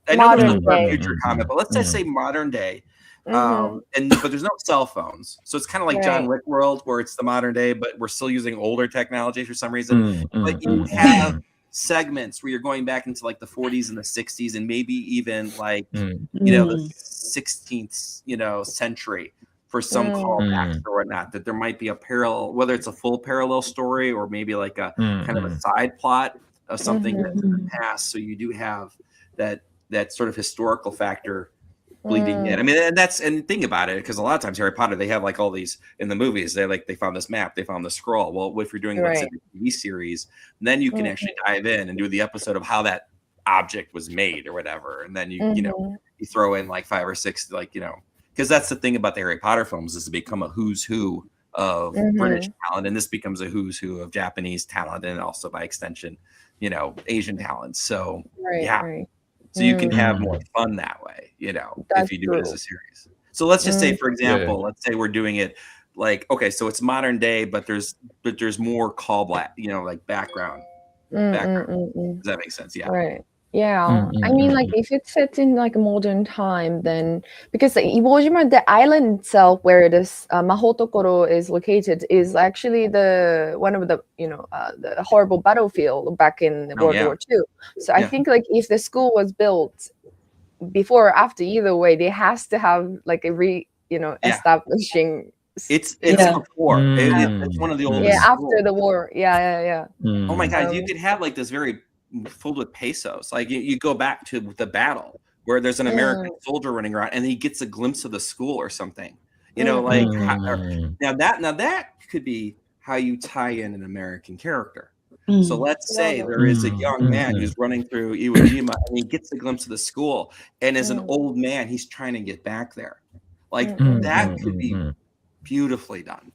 I know there's no future comment, but let's just say modern day. But there's no cell phones, so it's kind of like John Wick world, where it's the modern day, but we're still using older technology for some reason. But you have segments where you're going back into like the 40s and the 60s, and maybe even like the 16th century for some callbacks or whatnot, that there might be a parallel, whether it's a full parallel story or maybe like a kind of a side plot of something that's in the past. So you do have that sort of historical factor bleeding in. I mean, and think about it, because a lot of times Harry Potter, they have like all these in the movies. They found this map, they found the scroll. Well, if you're doing let's say the TV series, then you can actually dive in and do the episode of how that object was made or whatever, and then you throw in like 5 or 6 because that's the thing about the Harry Potter films, is to become a who's who of British talent, and this becomes a who's who of Japanese talent, and also by extension, Asian talent. So so you can have more fun that way, if you do it as a series. So let's just say, for example, let's say we're doing it like, okay, so it's modern day, but there's more callback, like background. Does that make sense? Yeah. Right. Yeah. I mean, like if it's set in like a modern time, then because the Iwo Jima, the island itself where this Mahoutokoro is located, is actually one of the the horrible battlefield back in World War II. So I think like if the school was built before or after, either way, they has to have like a establishing. It's Yeah. before. It's one of the oldest. Yeah, after schools. the war. Yeah. Oh my God, you Um, could have like this very filled with pesos. Like you go back to the battle where there's an American soldier running around and he gets a glimpse of the school or something. You know, like now that could be how you tie in an American character. So let's say there is a young man who's running through Iwo Jima and he gets a glimpse of the school, and as an old man, he's trying to get back there. Like that could be beautifully done.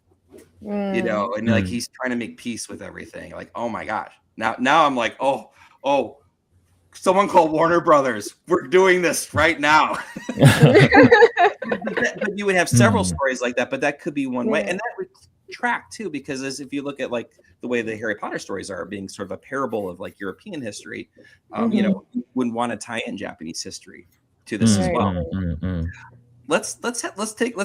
You know, and like he's trying to make peace with everything. Like, oh my gosh. Now I'm like, oh, someone call Warner Brothers. We're doing this right now. But you would have several stories like that, but that could be one way. And that would track too, because as if you look at like the way the Harry Potter stories are being sort of a parable of like European history, you know, you wouldn't want to tie in Japanese history to this as well. Let's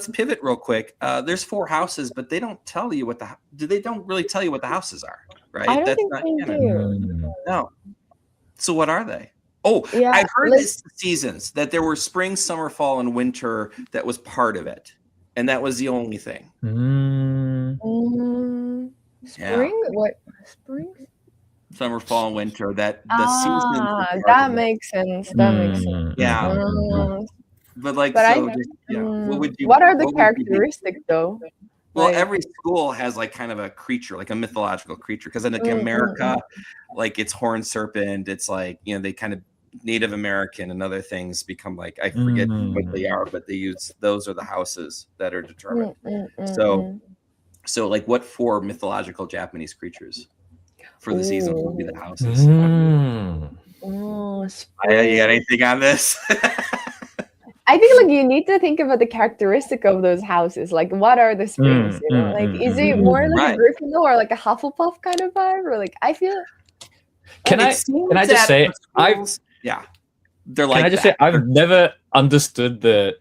pivot real quick. There's 4 houses, but they don't tell you what they don't really tell you what the houses are, right? I don't think they do. No. So what are they? Oh, Yeah, I've heard this seasons that there were spring, summer, fall, and winter that was part of it, and that was the only thing. Spring? What? Spring? Summer, fall, and winter. That the seasons. That makes sense. That makes sense. Yeah. But like, But so just, yeah. What are the characteristics though? Well, Like- every school has like kind of a creature, like a mythological creature. Because in like America, like it's horned serpent. It's like, you know, they kind of Native American and other things become like, I forget what they are, but they use, those are the houses that are determined. So like what 4 mythological Japanese creatures for the season would be the houses? You got anything on this? I think like you need to think about the characteristic of those houses. Like, what are the springs? You know, like is it more like a Gryffindor or like a Hufflepuff kind of vibe, or like I feel. Can I just say they're like. Can I just say I've never understood the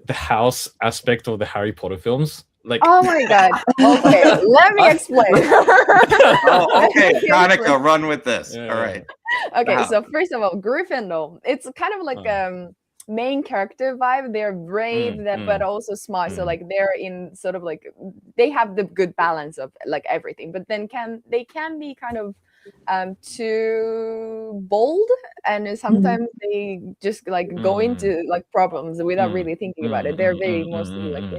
house aspect of the Harry Potter films. Like, oh my god! Okay, let me explain. Okay, Kanako, run with this. Yeah. All right. Okay, so first of all, Gryffindor. It's kind of like main character vibe. They're brave, but also smart. So like they're in sort of like they have the good balance of like everything. But then they can be kind of too bold, and sometimes they just like go into like problems without really thinking about it. They're very mostly like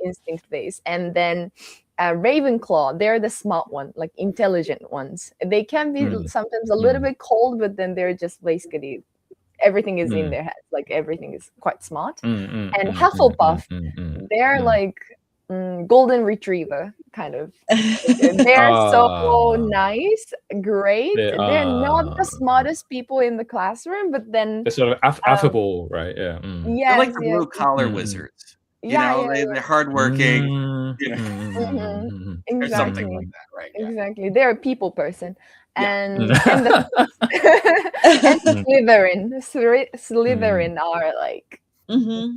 instinct based. And then Ravenclaw, they're the smart one, like intelligent ones. They can be sometimes a little bit cold, but then they're just basically everything is in their heads, like everything is quite smart. And Hufflepuff, they're like golden retriever kind of. They're so nice, great. They're not the smartest people in the classroom, but then they're sort of affable, right? Yeah. Yeah, They're like the blue collar wizards. You know, they're hardworking. You know, or something like that, right? Yeah. Exactly. They're a people person. And the Slytherin are like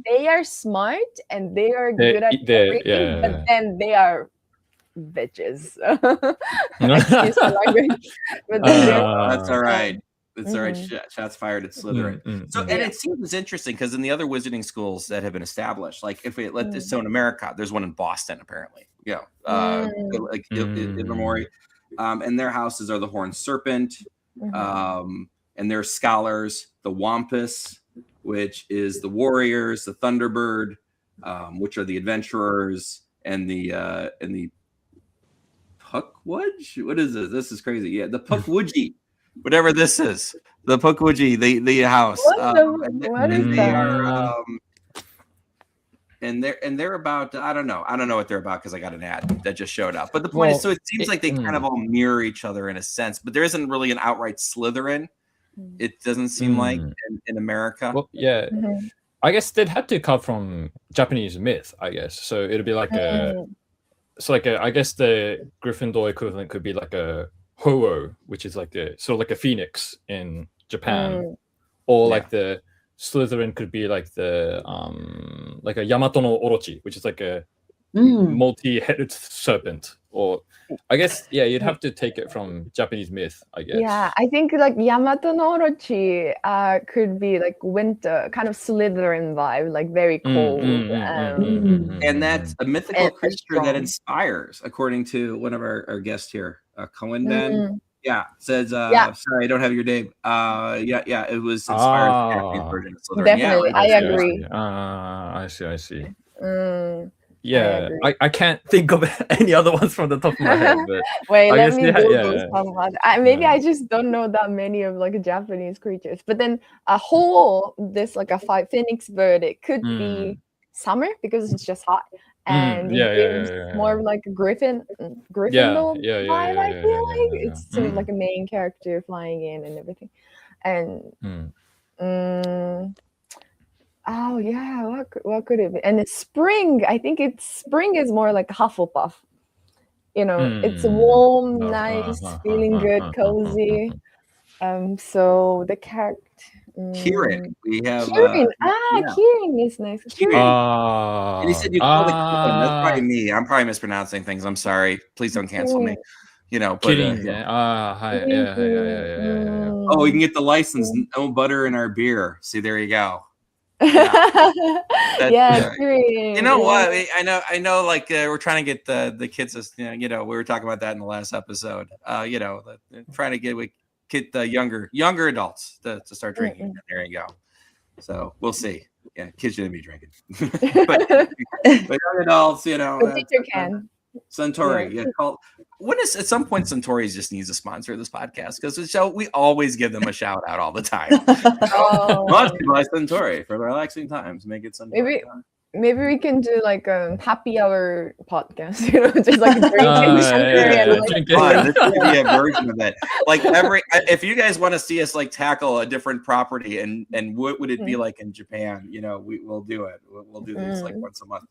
they are smart and they are good at everything, but then they are bitches. Excuse the language. But that's all right. That's all right. Shots fired at Slytherin. So, and it seems interesting because in the other wizarding schools that have been established, like if we let this, so in America, there's one in Boston apparently. Yeah, like Ilvermorny. And their houses are the Horned Serpent, and their scholars, the Wampus, which is the Warriors, the Thunderbird, which are the Adventurers, and the Puckwudge. What is this? This is crazy. Yeah, the Puckwudgie, whatever this is, the Puckwudgie, the house. What is that? And they're about, I don't know what they're about because I got an ad that just showed up. But the point is, so it seems like they kind of all mirror each other in a sense, but there isn't really an outright Slytherin. It doesn't seem like in America. Well, yeah, I guess that had to come from Japanese myth, I guess. So it'd be like I guess the Gryffindor equivalent could be like a Ho-Oh, which is like a sort of like a phoenix in Japan, or like the Slytherin could be like the like a Yamato no Orochi, which is like a multi-headed serpent, or I guess you'd have to take it from Japanese myth, I guess. Yeah, I think like Yamato no Orochi could be like winter, kind of Slytherin vibe, like very cold. And that's a mythical And creature that strong. inspires, according to one of our guests here, Cohen Ben. Yeah, says Yeah. sorry, I don't have your name. It was inspired by the Japanese version of Slytherin. Definitely, I agree. I see. Mm, Yeah, I I can't think of any other ones from the top of my head. But Wait, I let guess me Google some other. Maybe Yeah. I just don't know that many of like Japanese creatures. But then a whole this like a phoenix bird, it could be summer because it's just hot, and it gives more of like a Gryffindor vibe. I feel like it's sort of like a main character flying in and everything, and oh yeah, what could it be? And it's spring. I think spring is more like Hufflepuff. You know, it's warm, nice, feeling good, cozy. So the character. Kirin. We have Kirin. Kirin is nice. And he said you called it Kirin. That's probably me. I'm probably mispronouncing things. I'm sorry. Please don't cancel me. You know, but hi. Oh, we can get the license. No butter in our beer. See, there you go. Kirin. You know what? I know. Like we're trying to get the kids. We were talking about that in the last episode. Trying to get the younger adults to start drinking. There you go. So we'll see. Yeah, kids shouldn't be drinking, but young adults, The teacher can. Suntory, at some point Suntory just needs to sponsor this podcast because we always give them a shout out all the time. Brought to you by Suntory for the relaxing times. Make it Suntory. Maybe we can do like a happy hour podcast, just like drinking. This could be a version of it. Like if you guys want to see us like tackle a different property and what would it be like in Japan, we'll do it. We'll do this like once a month.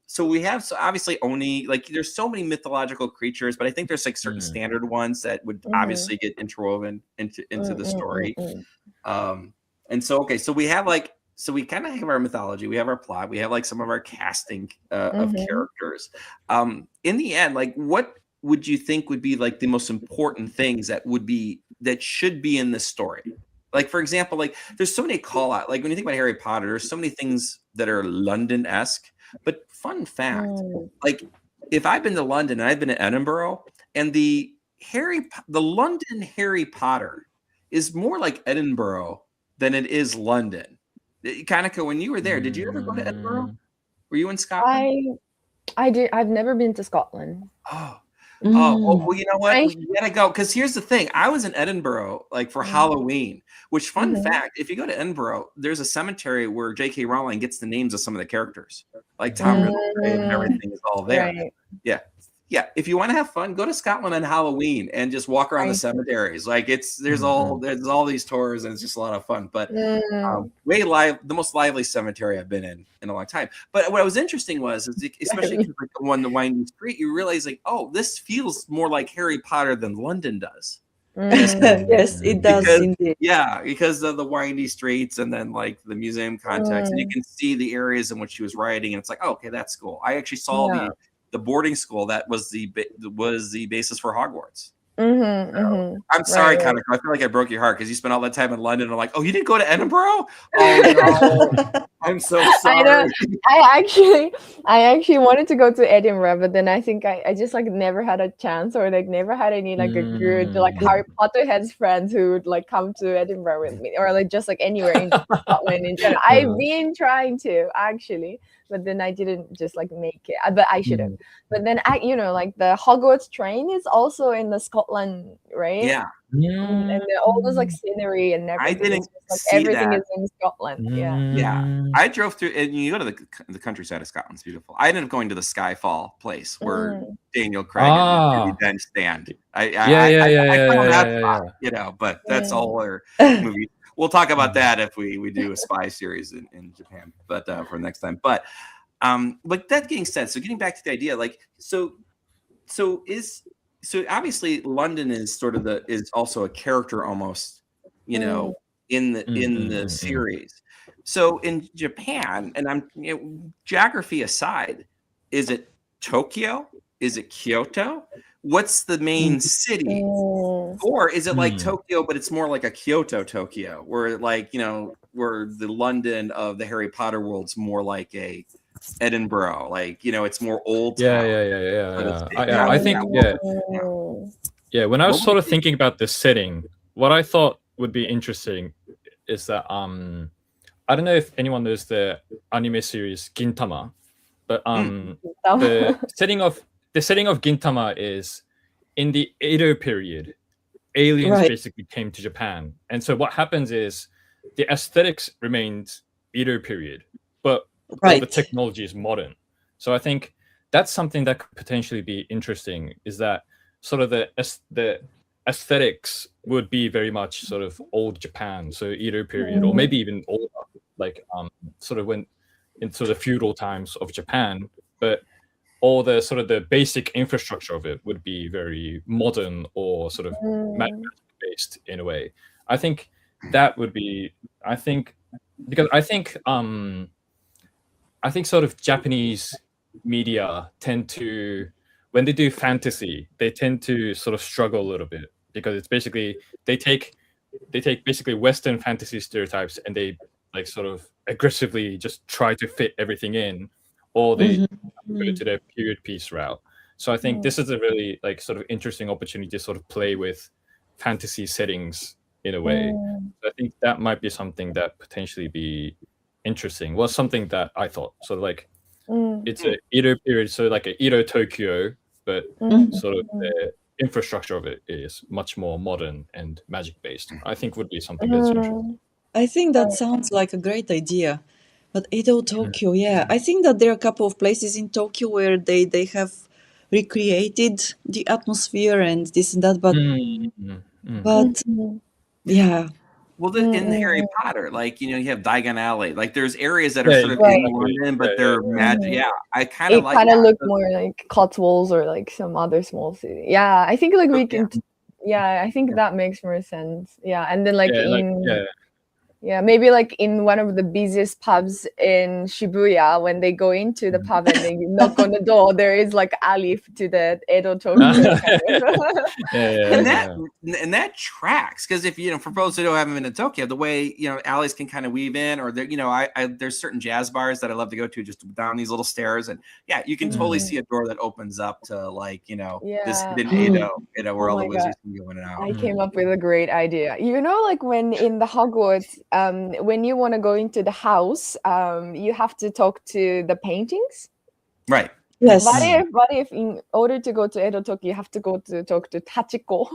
So we have obviously Oni, like there's so many mythological creatures, but I think there's like certain standard ones that would obviously get interwoven into the story. And so we have so we kind of have our mythology, we have our plot, we have like some of our casting of characters. In the end, like what would you think would be like the most important things that should be in this story? Like, for example, like there's so many call out, like when you think about Harry Potter, there's so many things that are London-esque, but fun fact, like if I've been to London and I've been to Edinburgh, and the London Harry Potter is more like Edinburgh than it is London. Kanako, when you were there, did you ever go to Edinburgh? Were you in Scotland? I did. I've never been to Scotland. Well, you know what? You gotta go, because here's the thing. I was in Edinburgh like for Halloween, which fun fact, if you go to Edinburgh, there's a cemetery where J.K. Rowling gets the names of some of the characters. Like Tom Riddle and everything is all there. Right. Yeah. If you want to have fun, go to Scotland on Halloween and just walk around the cemeteries. Like there's all these tours and it's just a lot of fun. But the most lively cemetery I've been in a long time. But what was interesting was especially like the winding street, you realize like, oh, this feels more like Harry Potter than London does. Yes, it does indeed. Yeah, because of the windy streets and then like the museum context, and you can see the areas in which she was writing, and it's like, oh, okay, that's cool. I actually saw the boarding school that was the basis for Hogwarts. I'm sorry, Kanako. I feel like I broke your heart because you spent all that time in London. And I'm like, oh, you didn't go to Edinburgh? Oh no, I'm so sorry. I know. I actually wanted to go to Edinburgh, but then I think I just like never had a chance, or like never had any like a good like Harry Potter heads friends who would like come to Edinburgh with me, or like just like anywhere in Scotland in general. I've been trying to actually, but then I didn't just like make it. But I should have. But then like the Hogwarts train is also in the Scotland, right? Yeah. And all those like scenery and everything. I didn't just, like, see everything that. is in Scotland. Yeah. I drove through, and you go to the countryside of Scotland's beautiful. I ended up going to the Skyfall place where Daniel Craig and Judi Dench stand. I found that spot, but that's all our movie. We'll talk about that if we do a spy series in Japan, but for next time. But that being said, so getting back to the idea, like so obviously London is sort of is also a character almost, in the series. So in Japan, and geography aside, is it Tokyo? Is it Kyoto? What's the main city? Or is it like Tokyo, but it's more like a Tokyo, where like, where the London of the Harry Potter world's more like a Edinburgh, like, it's more old town. I think when I was sort of thinking about the setting, what I thought would be interesting is that I don't know if anyone knows the anime series Gintama, but the setting of Gintama is in the Edo period. Aliens basically came to Japan, and so what happens is the aesthetics remained Edo period, but all the technology is modern. So I think that's something that could potentially be interesting. Is that sort of the aesthetics would be very much sort of old Japan, so Edo period, or maybe even older, like sort of when into the feudal times of Japan, but all the sort of the basic infrastructure of it would be very modern or sort of magic based in a way. I think that would be, because I think sort of Japanese media tend to, when they do fantasy, they tend to sort of struggle a little bit, because it's basically they take basically Western fantasy stereotypes and they like sort of aggressively just try to fit everything in, or they go to their period piece route. So I think this is a really like sort of interesting opportunity to sort of play with fantasy settings in a way. I think that might be something that potentially be interesting. Well, something that I thought sort of like it's a Edo period, so like a Edo Tokyo, but sort of the infrastructure of it is much more modern and magic based. I think would be something that's interesting. I think that sounds like a great idea. But Edo, Tokyo, I think that there are a couple of places in Tokyo where they have recreated the atmosphere and this and that, but yeah. Well, in Harry Potter, like, you have Diagon Alley. Like, there's areas that are sort of in London, but they're magic. Yeah, I kind of like. It kind of look more like Cotswolds or like some other small city. Yeah, I think like we can. Yeah, I think that makes more sense. Yeah, and then like maybe like in one of the busiest pubs in Shibuya, when they go into the pub and they knock on the door, there is like alley to the Edo Tokyo. And that tracks, because if for those who don't have been in Tokyo, the way alleys can kind of weave in, or there, there's certain jazz bars that I love to go to just down these little stairs, and you can totally see a door that opens up to like this hidden Edo, where all the wizards can go in and out. I came up with a great idea. Like when in the Hogwarts, when you want to go into the house, you have to talk to the paintings. Right. Yes. What if in order to go to Edo Tokyo, you have to go to talk to Hachiko?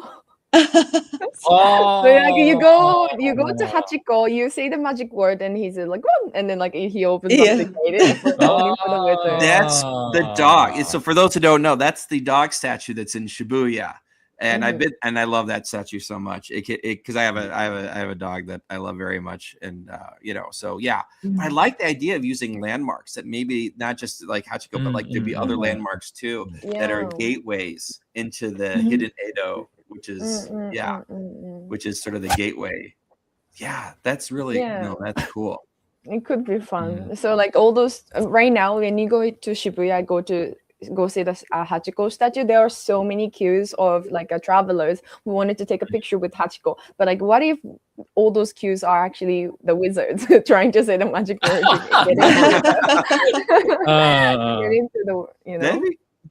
So like you go to Hachiko, you say the magic word, and he's like, "Whoa," and then like he opens up the gate. Only for the wizard. That's the dog. So for those who don't know, that's the dog statue that's in Shibuya. And I love that statue so much. Because I have a dog that I love very much, and so I like the idea of using landmarks that maybe not just like Hachiko, but like there'd be other landmarks too that are gateways into the hidden Edo, which is which is sort of the gateway. Yeah, that's really that's cool. It could be fun. So like all those right now, when you go to Shibuya, go see the Hachiko statue, there are so many queues of like travelers who wanted to take a picture with Hachiko. But like, what if all those queues are actually the wizards trying to say the magic word?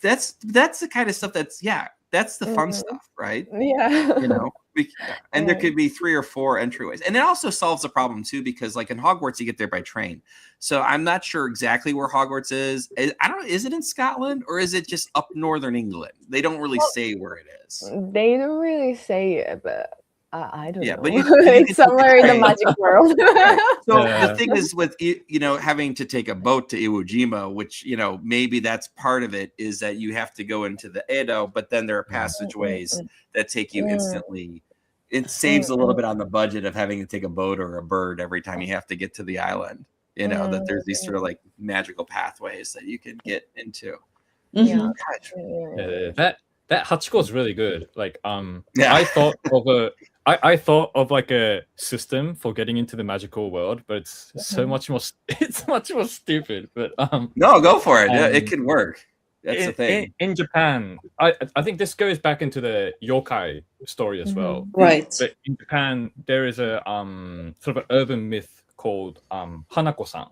That's the kind of stuff that's the fun stuff, right? Yeah. And there could be 3 or 4 entryways, and it also solves the problem too, because like in Hogwarts you get there by train. So I'm not sure exactly where Hogwarts is. I don't know, is it in Scotland or is it just up northern England? They don't really say where it is. They don't really say it, but I don't know. But it's somewhere in the magic world. So the thing is with having to take a boat to Iwo Jima, which maybe that's part of it, is that you have to go into the Edo, but then there are passageways that take you instantly. It saves a little bit on the budget of having to take a boat or a bird every time you have to get to the island. That there's these sort of like magical pathways that you can get into. That Hachiko is really good. Like I I thought of like a system for getting into the magical world, but it's so much more. It's much more stupid. But No, go for it. Yeah, it Um, could work. That's the thing. in Japan, I think this goes back into the yokai story as well. Right. But in Japan, there is a sort of an urban myth called Hanako-san.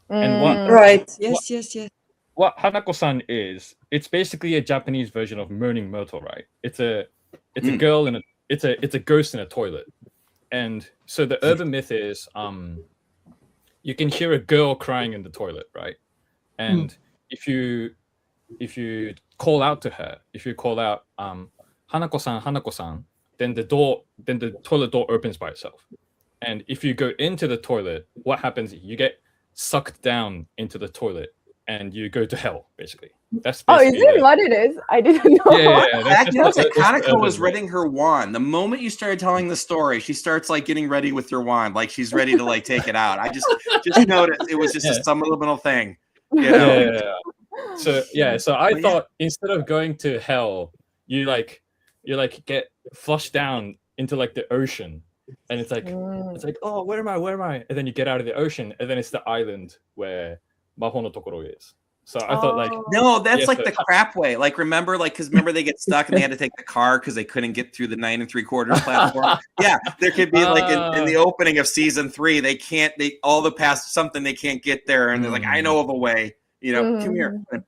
And Right. Yes. what Hanako-san is, it's basically a Japanese version of Moaning Myrtle, right? It's a girl in it's a ghost in a toilet. And so the urban myth is you can hear a girl crying in the toilet, right? And if you call out to her, if you call out Hanako-san, Hanako-san, then the toilet door opens by itself. And if you go into the toilet, what happens? You get sucked down into the toilet and you go to hell, basically. That's Oh, is basically it what it is? I didn't know. Kanako was reading her wand. The moment you started telling the story, she starts like getting ready with your wand, like she's ready to like take it out. I just noticed it was just a subliminal thing. You know? So I thought instead of going to hell, you get flushed down into like the ocean, and it's like oh, where am I? And then you get out of the ocean, and then it's the island where Mahoutokoro is. So I thought like no, that's like the crap way. Like remember they get stuck and they had to take the car because they couldn't get through the 9 3/4 platform. Yeah, there could be like in the opening of season 3, they all the past something they can't get there, and they're like, I know of a way. You know, come here, and,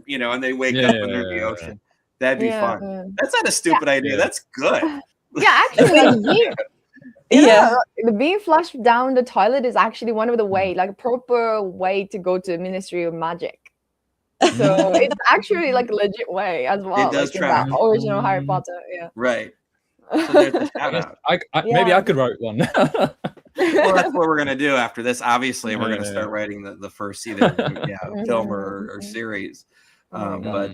and they wake up under the ocean. That'd be fun. That's not a stupid idea. That's good. Yeah, actually, the being flushed down the toilet is actually one of the way, like a proper way to go to the Ministry of Magic. So it's actually like a legit way as well. It does like in that original Harry Potter. Yeah. Right. So there's a shout out. Maybe I could write one. Well, that's what we're gonna do after this. Obviously, we're gonna start writing the first season, film or series. But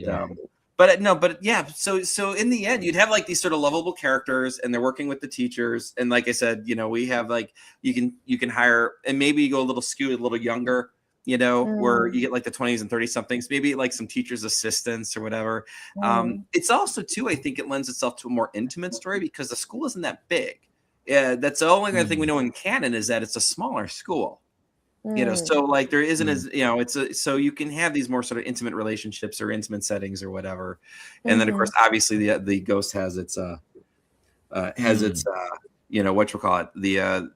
yeah. So in the end, you'd have like these sort of lovable characters, and they're working with the teachers. And like I said, we have like you can hire, and maybe you go a little skewed, a little younger. Where you get like the 20s and 30 somethings, maybe like some teachers' assistants or whatever. It's also too, I think it lends itself to a more intimate story because the school isn't that big. Yeah, that's the only thing we know in canon is that it's a smaller school. So like there isn't as so you can have these more sort of intimate relationships or intimate settings or whatever. And then of course, obviously the ghost has its what you call it, the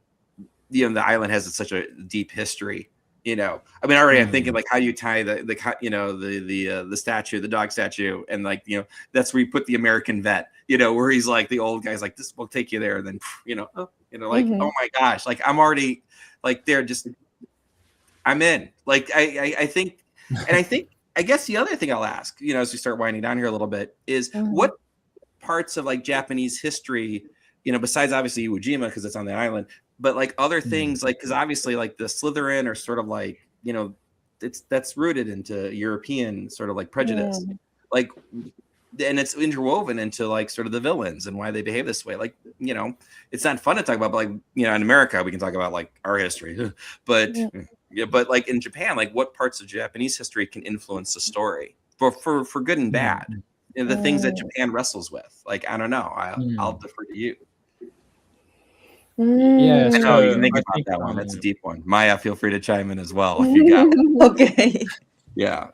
island has such a deep history. Already I'm thinking like how do you tie the statue, the dog statue, and like that's where you put the American vet, where he's like the old guy's like this will take you there, and then oh my gosh, like I'm already like they're just I'm in. Like I think, and I guess the other thing I'll ask, as we start winding down here a little bit, is what parts of like Japanese history, besides obviously Iwo Jima because it's on the island. But like other things, like because obviously like the Slytherin are sort of like that's rooted into European sort of like prejudice, like, and it's interwoven into like sort of the villains and why they behave this way. Like it's not fun to talk about, but like in America we can talk about like our history, but but like in Japan, like what parts of Japanese history can influence the story for good and bad, the things that Japan wrestles with. Like I don't know, I'll defer to you. Yeah, I know you can think about that one. That's a deep one. Maya, feel free to chime in as well if you got one. Okay. Yeah.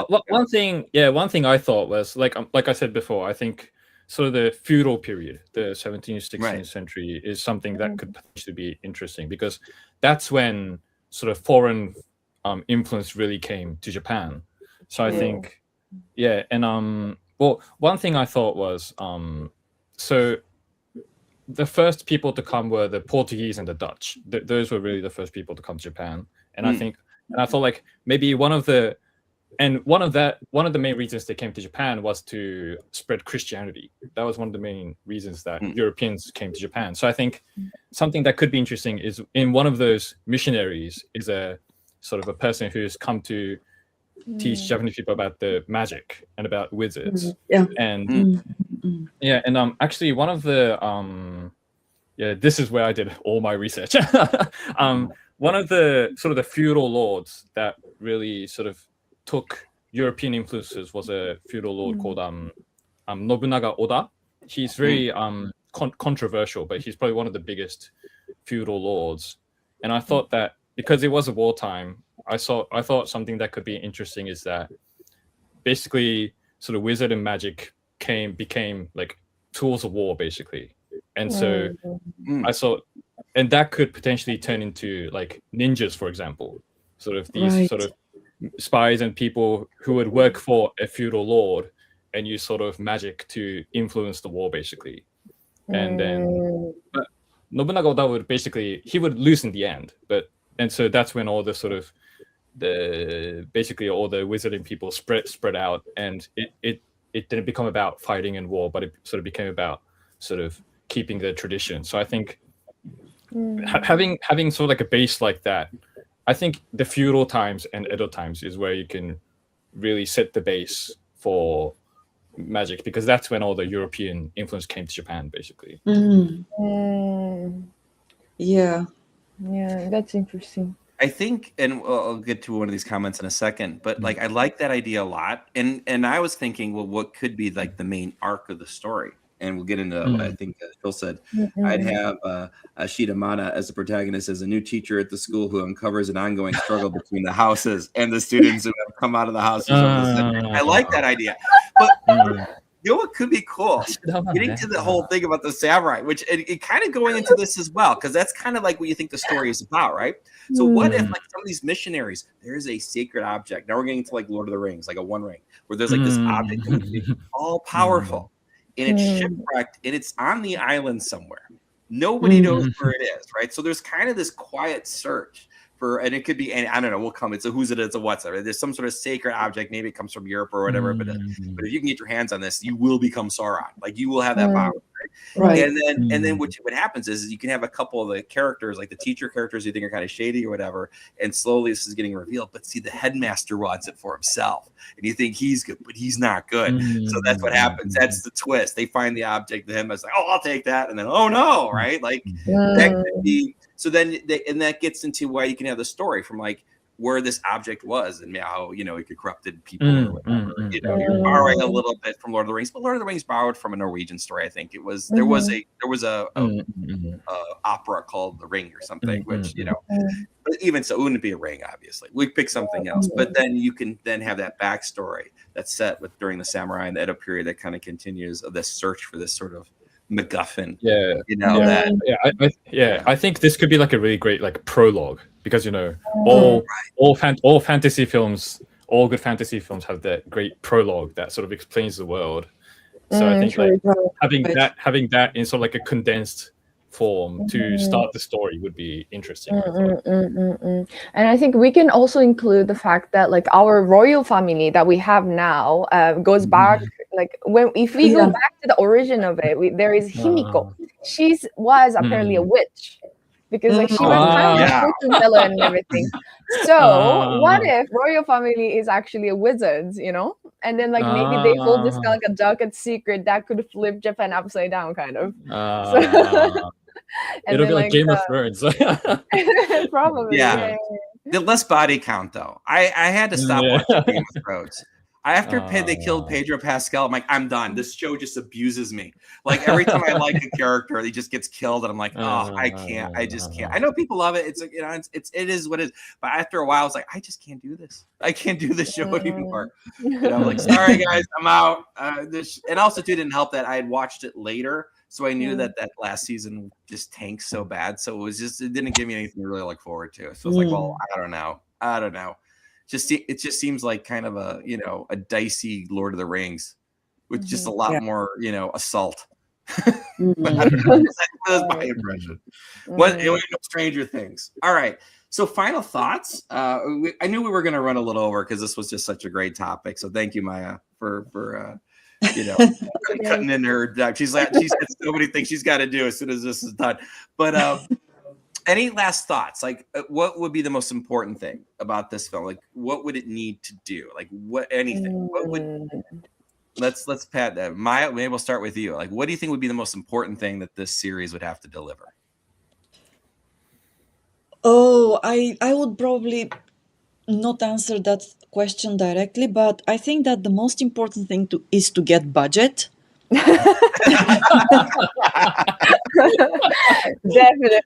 One thing I thought was like I said before, I think sort of the feudal period, the 17th, 16th century, is something that could potentially be interesting because that's when sort of foreign influence really came to Japan. So I think, and one thing I thought was so. The first people to come were the Portuguese and the Dutch. Those were really the first people to come to Japan. And I thought like maybe one of the main reasons they came to Japan was to spread Christianity. That was one of the main reasons that Europeans came to Japan. So I think something that could be interesting is in one of those missionaries is a sort of a person who's come to teach Japanese people about the magic and about wizards. Actually one of the this is where I did all my research. One of the sort of the feudal lords that really sort of took European influences was a feudal lord called Nobunaga Oda. He's very controversial, but he's probably one of the biggest feudal lords. And I thought that because it was a wartime, I thought something that could be interesting is that basically sort of wizard and magic became like tools of war, basically. And so I saw, and that could potentially turn into like ninjas, for example, sort of these sort of spies and people who would work for a feudal lord and use sort of magic to influence the war, basically. And then but Nobunaga, that would basically, he would lose in the end. And so that's when all the sort of basically all the wizarding people spread out, and it didn't become about fighting and war, but it sort of became about sort of keeping the tradition. So I think having sort of like a base like that, I think the feudal times and Edo times is where you can really set the base for magic, because that's when all the European influence came to Japan, basically. Yeah. Yeah, that's interesting. I think, and I'll get to one of these comments in a second, but like I like that idea a lot, and I was thinking, well, what could be like the main arc of the story? And we'll get into what I think Phil said. I'd have Ashita Mana as the protagonist, as a new teacher at the school who uncovers an ongoing struggle between the houses and the students who have come out of the houses. I like that idea, but you know what could be cool? Getting to the whole thing about the samurai, which it kind of going into this as well, because that's kind of like what you think the story is about, right? So what if like some of these missionaries, there's a sacred object. Now we're getting to like Lord of the Rings, like a One Ring, where there's like this object that would be all powerful, and it's shipwrecked, and it's on the island somewhere. Nobody knows where it is, right? So there's kind of this quiet search for, and it could be, and I don't know, we'll come. It's a who's it, it's a what's it. There's some sort of sacred object. Maybe it comes from Europe or whatever. But if you can get your hands on this, you will become Sauron. Like you will have that power. Right. And then what happens is you can have a couple of the characters, like the teacher characters you think are kind of shady or whatever, and slowly this is getting revealed. But see, the headmaster wants it for himself, and you think he's good, but he's not good. So that's what happens. That's the twist. They find the object, the headmaster's like, oh, I'll take that, and then oh no, right? Like that could be. So then, and that gets into why you can have the story from like where this object was and how, you know, it could corrupted people or whatever. You know, you're borrowing a little bit from Lord of the Rings, but Lord of the Rings borrowed from a Norwegian story. I think it was there was a opera called The Ring or something, which, you know, but even so, it wouldn't be a ring, obviously. We pick something else, but then you can then have that backstory that's set with during the samurai and the Edo period that kind of continues of this search for this sort of MacGuffin. You know, I think this could be like a really great like prologue, because you know all fantasy films, all good fantasy films have that great prologue that sort of explains the world. So I think like having that in sort of like a condensed form to start the story would be interesting. And I think we can also include the fact that like our royal family that we have now goes back, like if we go back to the origin of it, there is Himiko. She was apparently a witch, because like she was kind of a fortune teller and everything. So what if royal family is actually a wizard, you know? And then like maybe they hold this kind of like a dark secret that could flip Japan upside down, kind of. It'll be like Game of Thrones. Probably. Yeah. The less body count though. I had to stop watching Game of Thrones. After they killed Pedro Pascal, I'm like, I'm done. This show just abuses me. Like every time I like a character, he just gets killed, and I'm like, oh, I can't. I just can't. I know people love it. It's like, you know, it is what it is. But after a while, I was like, I just can't do this. I can't do this show anymore. And I'm like, sorry guys, I'm out. And also too didn't help that I had watched it later, so I knew that last season just tanked so bad. So it didn't give me anything to really look forward to. So it's like, well, I don't know. It just seems like kind of a, you know, a dicey Lord of the Rings with just a lot more, you know, assault. But I don't know. That's my impression. Stranger Things. All right. So final thoughts. I knew we were going to run a little over because this was just such a great topic. So thank you, Maya, for you know, cutting in her. She said so many things she's got to do as soon as this is done. But any last thoughts? Like, what would be the most important thing about this film? Like, what would it need to do? Like, anything? What would? Let's pat that. Maya, maybe we'll start with you. Like, what do you think would be the most important thing that this series would have to deliver? Oh, I would probably not answer that question directly, but I think that the most important thing is to get budget, Definitely.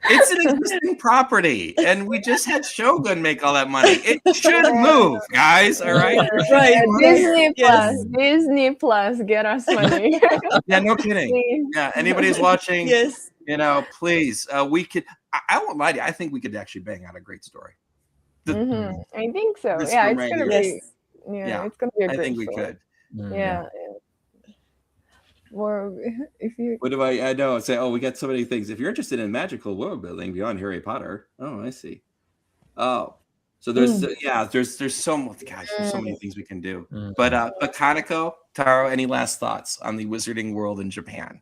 It's an existing property, and we just had Shogun make all that money. It should move, guys. All right. Right. Disney Plus, Yes. Disney Plus, get us money. Yeah, no kidding. Please. Yeah, anybody's watching, Yes. please. We could. I won't lie to you. I think we could actually bang out a great story. I think so. This Yeah, one it's right gonna here. be. Yes. Yeah, it's gonna be a I great think we story. could. Yeah. Or if you. What do I know? Say, oh, we got so many things. If you're interested in magical world building beyond Harry Potter, oh, I see. Oh, so there's there's so much. Gosh, there's so many things we can do. But Kanako, Taro, any last thoughts on the wizarding world in Japan?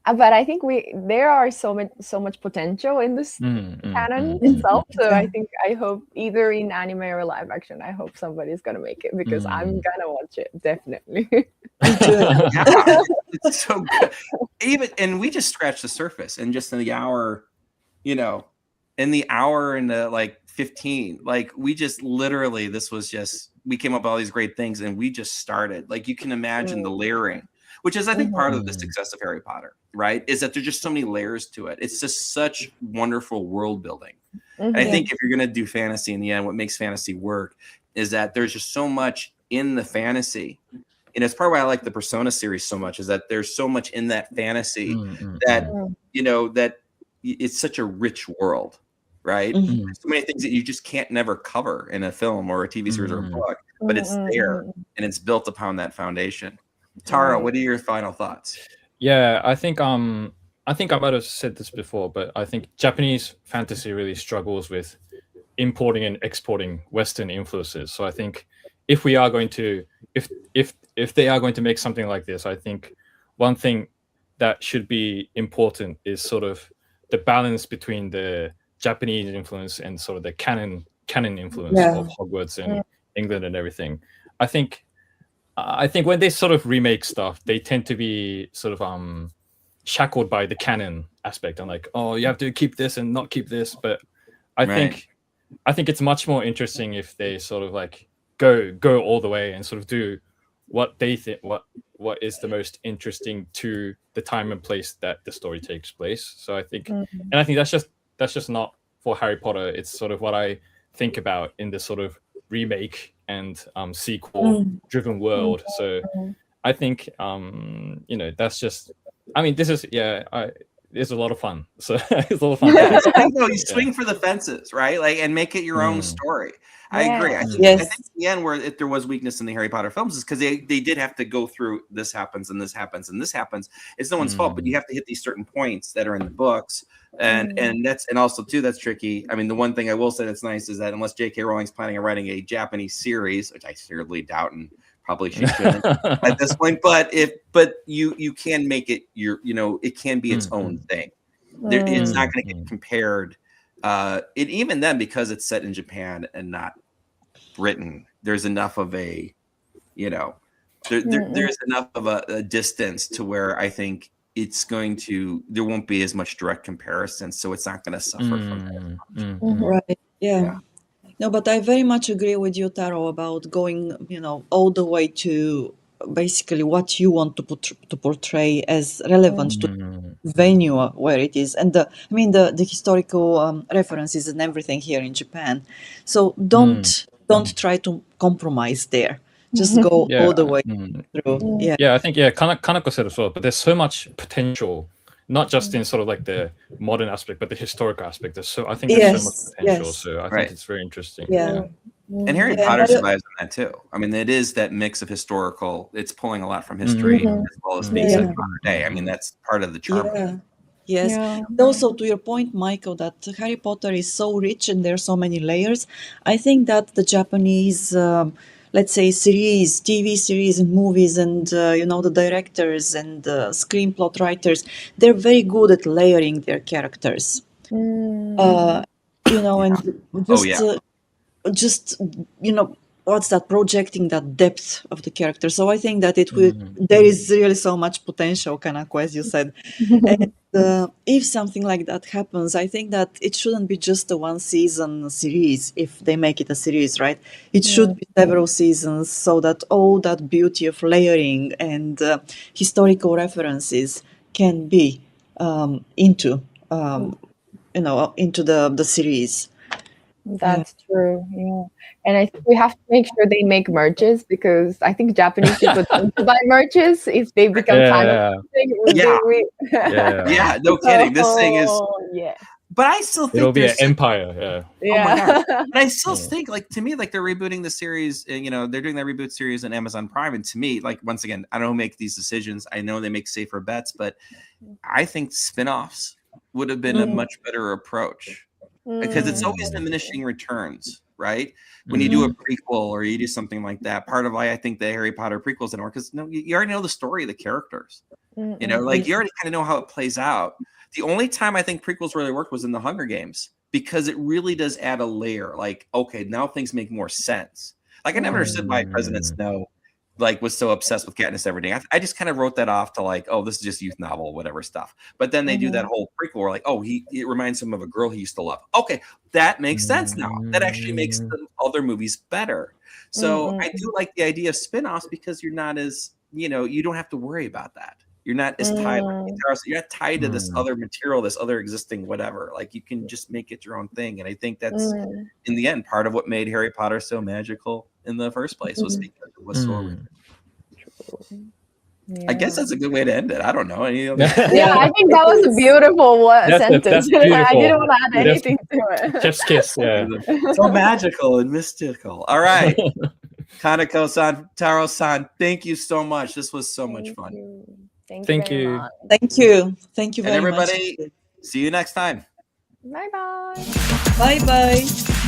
But I think there are so much potential in this canon itself. So I hope either in anime or live action, I hope somebody's gonna make it because I'm gonna watch it definitely. Yeah, it's so good. And we just scratched the surface, and just in the hour, in the hour and the like 15, like we just literally, we came up with all these great things, and we just started. Like you can imagine the layering, which is I think part of the success of Harry Potter, right? Is that there's just so many layers to it. It's just such wonderful world building. And I think if you're going to do fantasy in the end, what makes fantasy work is that there's just so much in the fantasy. And it's part why I like the Persona series so much, is that there's so much in that fantasy that, that it's such a rich world, right? There's so many things that you just can't never cover in a film or a TV series or a book, but it's there and it's built upon that foundation. Tara, what are your final thoughts? Yeah, I think I might have said this before, but I think Japanese fantasy really struggles with importing and exporting Western influences. So I think if we are going to, if they are going to make something like this, I think one thing that should be important is sort of the balance between the Japanese influence and sort of the canon influence of Hogwarts and England and everything. I think when they sort of remake stuff, they tend to be sort of shackled by the canon aspect and like, oh, you have to keep this and not keep this. But I think it's much more interesting if they sort of like go all the way and sort of do what they think what is the most interesting to the time and place that the story takes place. So I think, and I think that's just not for Harry Potter. It's sort of what I think about in this sort of remake and sequel driven world. So I think that's just, I mean, this is it's a lot of fun. So it's a lot of fun. You swing for the fences, right? Like, and make it your own story. I agree. I think in the end, where if there was weakness in the Harry Potter films, is because they did have to go through this happens and this happens and this happens. It's no one's fault, but you have to hit these certain points that are in the books, and also too, that's tricky. I mean, the one thing I will say that's nice is that unless J.K. Rowling's planning on writing a Japanese series, which I seriously doubt, and probably she shouldn't at this point, but you can make it it can be its own thing. It's not going to get compared. Even then, because it's set in Japan and not Britain, there's enough of a, there's enough of a distance to where I think there won't be as much direct comparison, so it's not going to suffer from that. Right. Yeah. No, but I very much agree with you, Taro, about going, all the way to basically what you want to portray as relevant to venue where it is, and the historical references and everything here in Japan. So don't try to compromise there. Just go all the way through. I think Kanako said as well. But there's so much potential, not just in sort of like the modern aspect, but the historical aspect. I think there's so much potential. So I think it's very interesting. And Harry Potter survives on that too. I mean, it is that mix of historical. It's pulling a lot from history as well as being set in modern day. I mean, that's part of the charm. Yes. And also to your point, Michael, that Harry Potter is so rich and there are so many layers. I think that the Japanese, let's say, TV series and movies and, the directors and screenplot writers, they're very good at layering their characters. And what's that, projecting that depth of the character. So I think that there is really so much potential, Kanako, as you said. if something like that happens, I think that it shouldn't be just a one season series if they make it a series, right? It should be several seasons so that all that beauty of layering and historical references can be into into the series. That's true. Yeah. And I think we have to make sure they make merches because I think Japanese people tend to buy merches if they become fan of something. Yeah, no kidding. This thing is. Yeah. But I still think It'll be an there's empire. Oh my Yeah. god! But I still think, like, to me, like, they're rebooting the series. They're doing that reboot series on Amazon Prime, and to me, like, once again, I don't make these decisions. I know they make safer bets, but I think spin-offs would have been a much better approach because it's always diminishing returns, right? When you do a prequel or you do something like that, part of why I think the Harry Potter prequels didn't work because you already know the story of the characters. Like you already kind of know how it plays out. The only time I think prequels really worked was in the Hunger Games because it really does add a layer. Like, okay, now things make more sense. Like, I never understood why President Snow was so obsessed with Katniss Everdeen. I just kind of wrote that off to like, oh, this is just youth novel, whatever stuff. But then they do that whole prequel where like, oh, it reminds him of a girl he used to love. Okay, that makes sense now. That actually makes the other movies better. So I do like the idea of spin-offs because you're not as, you don't have to worry about that. You're not as tied. You're not tied to this other material, this other existing whatever. Like you can just make it your own thing. And I think that's in the end part of what made Harry Potter so magical in the first place was because it was so original. I guess that's a good way to end it. I don't know. Yeah, I think that was a beautiful sentence. That's beautiful. I didn't want to add anything to it. Chef's kiss. Yeah. So magical and mystical. All right. Kanako-san, Taro-san, thank you so much. This was so much fun. Thank you. Thank you. Thank you very much. And much. everybody, see you next time. Bye-bye. Bye-bye.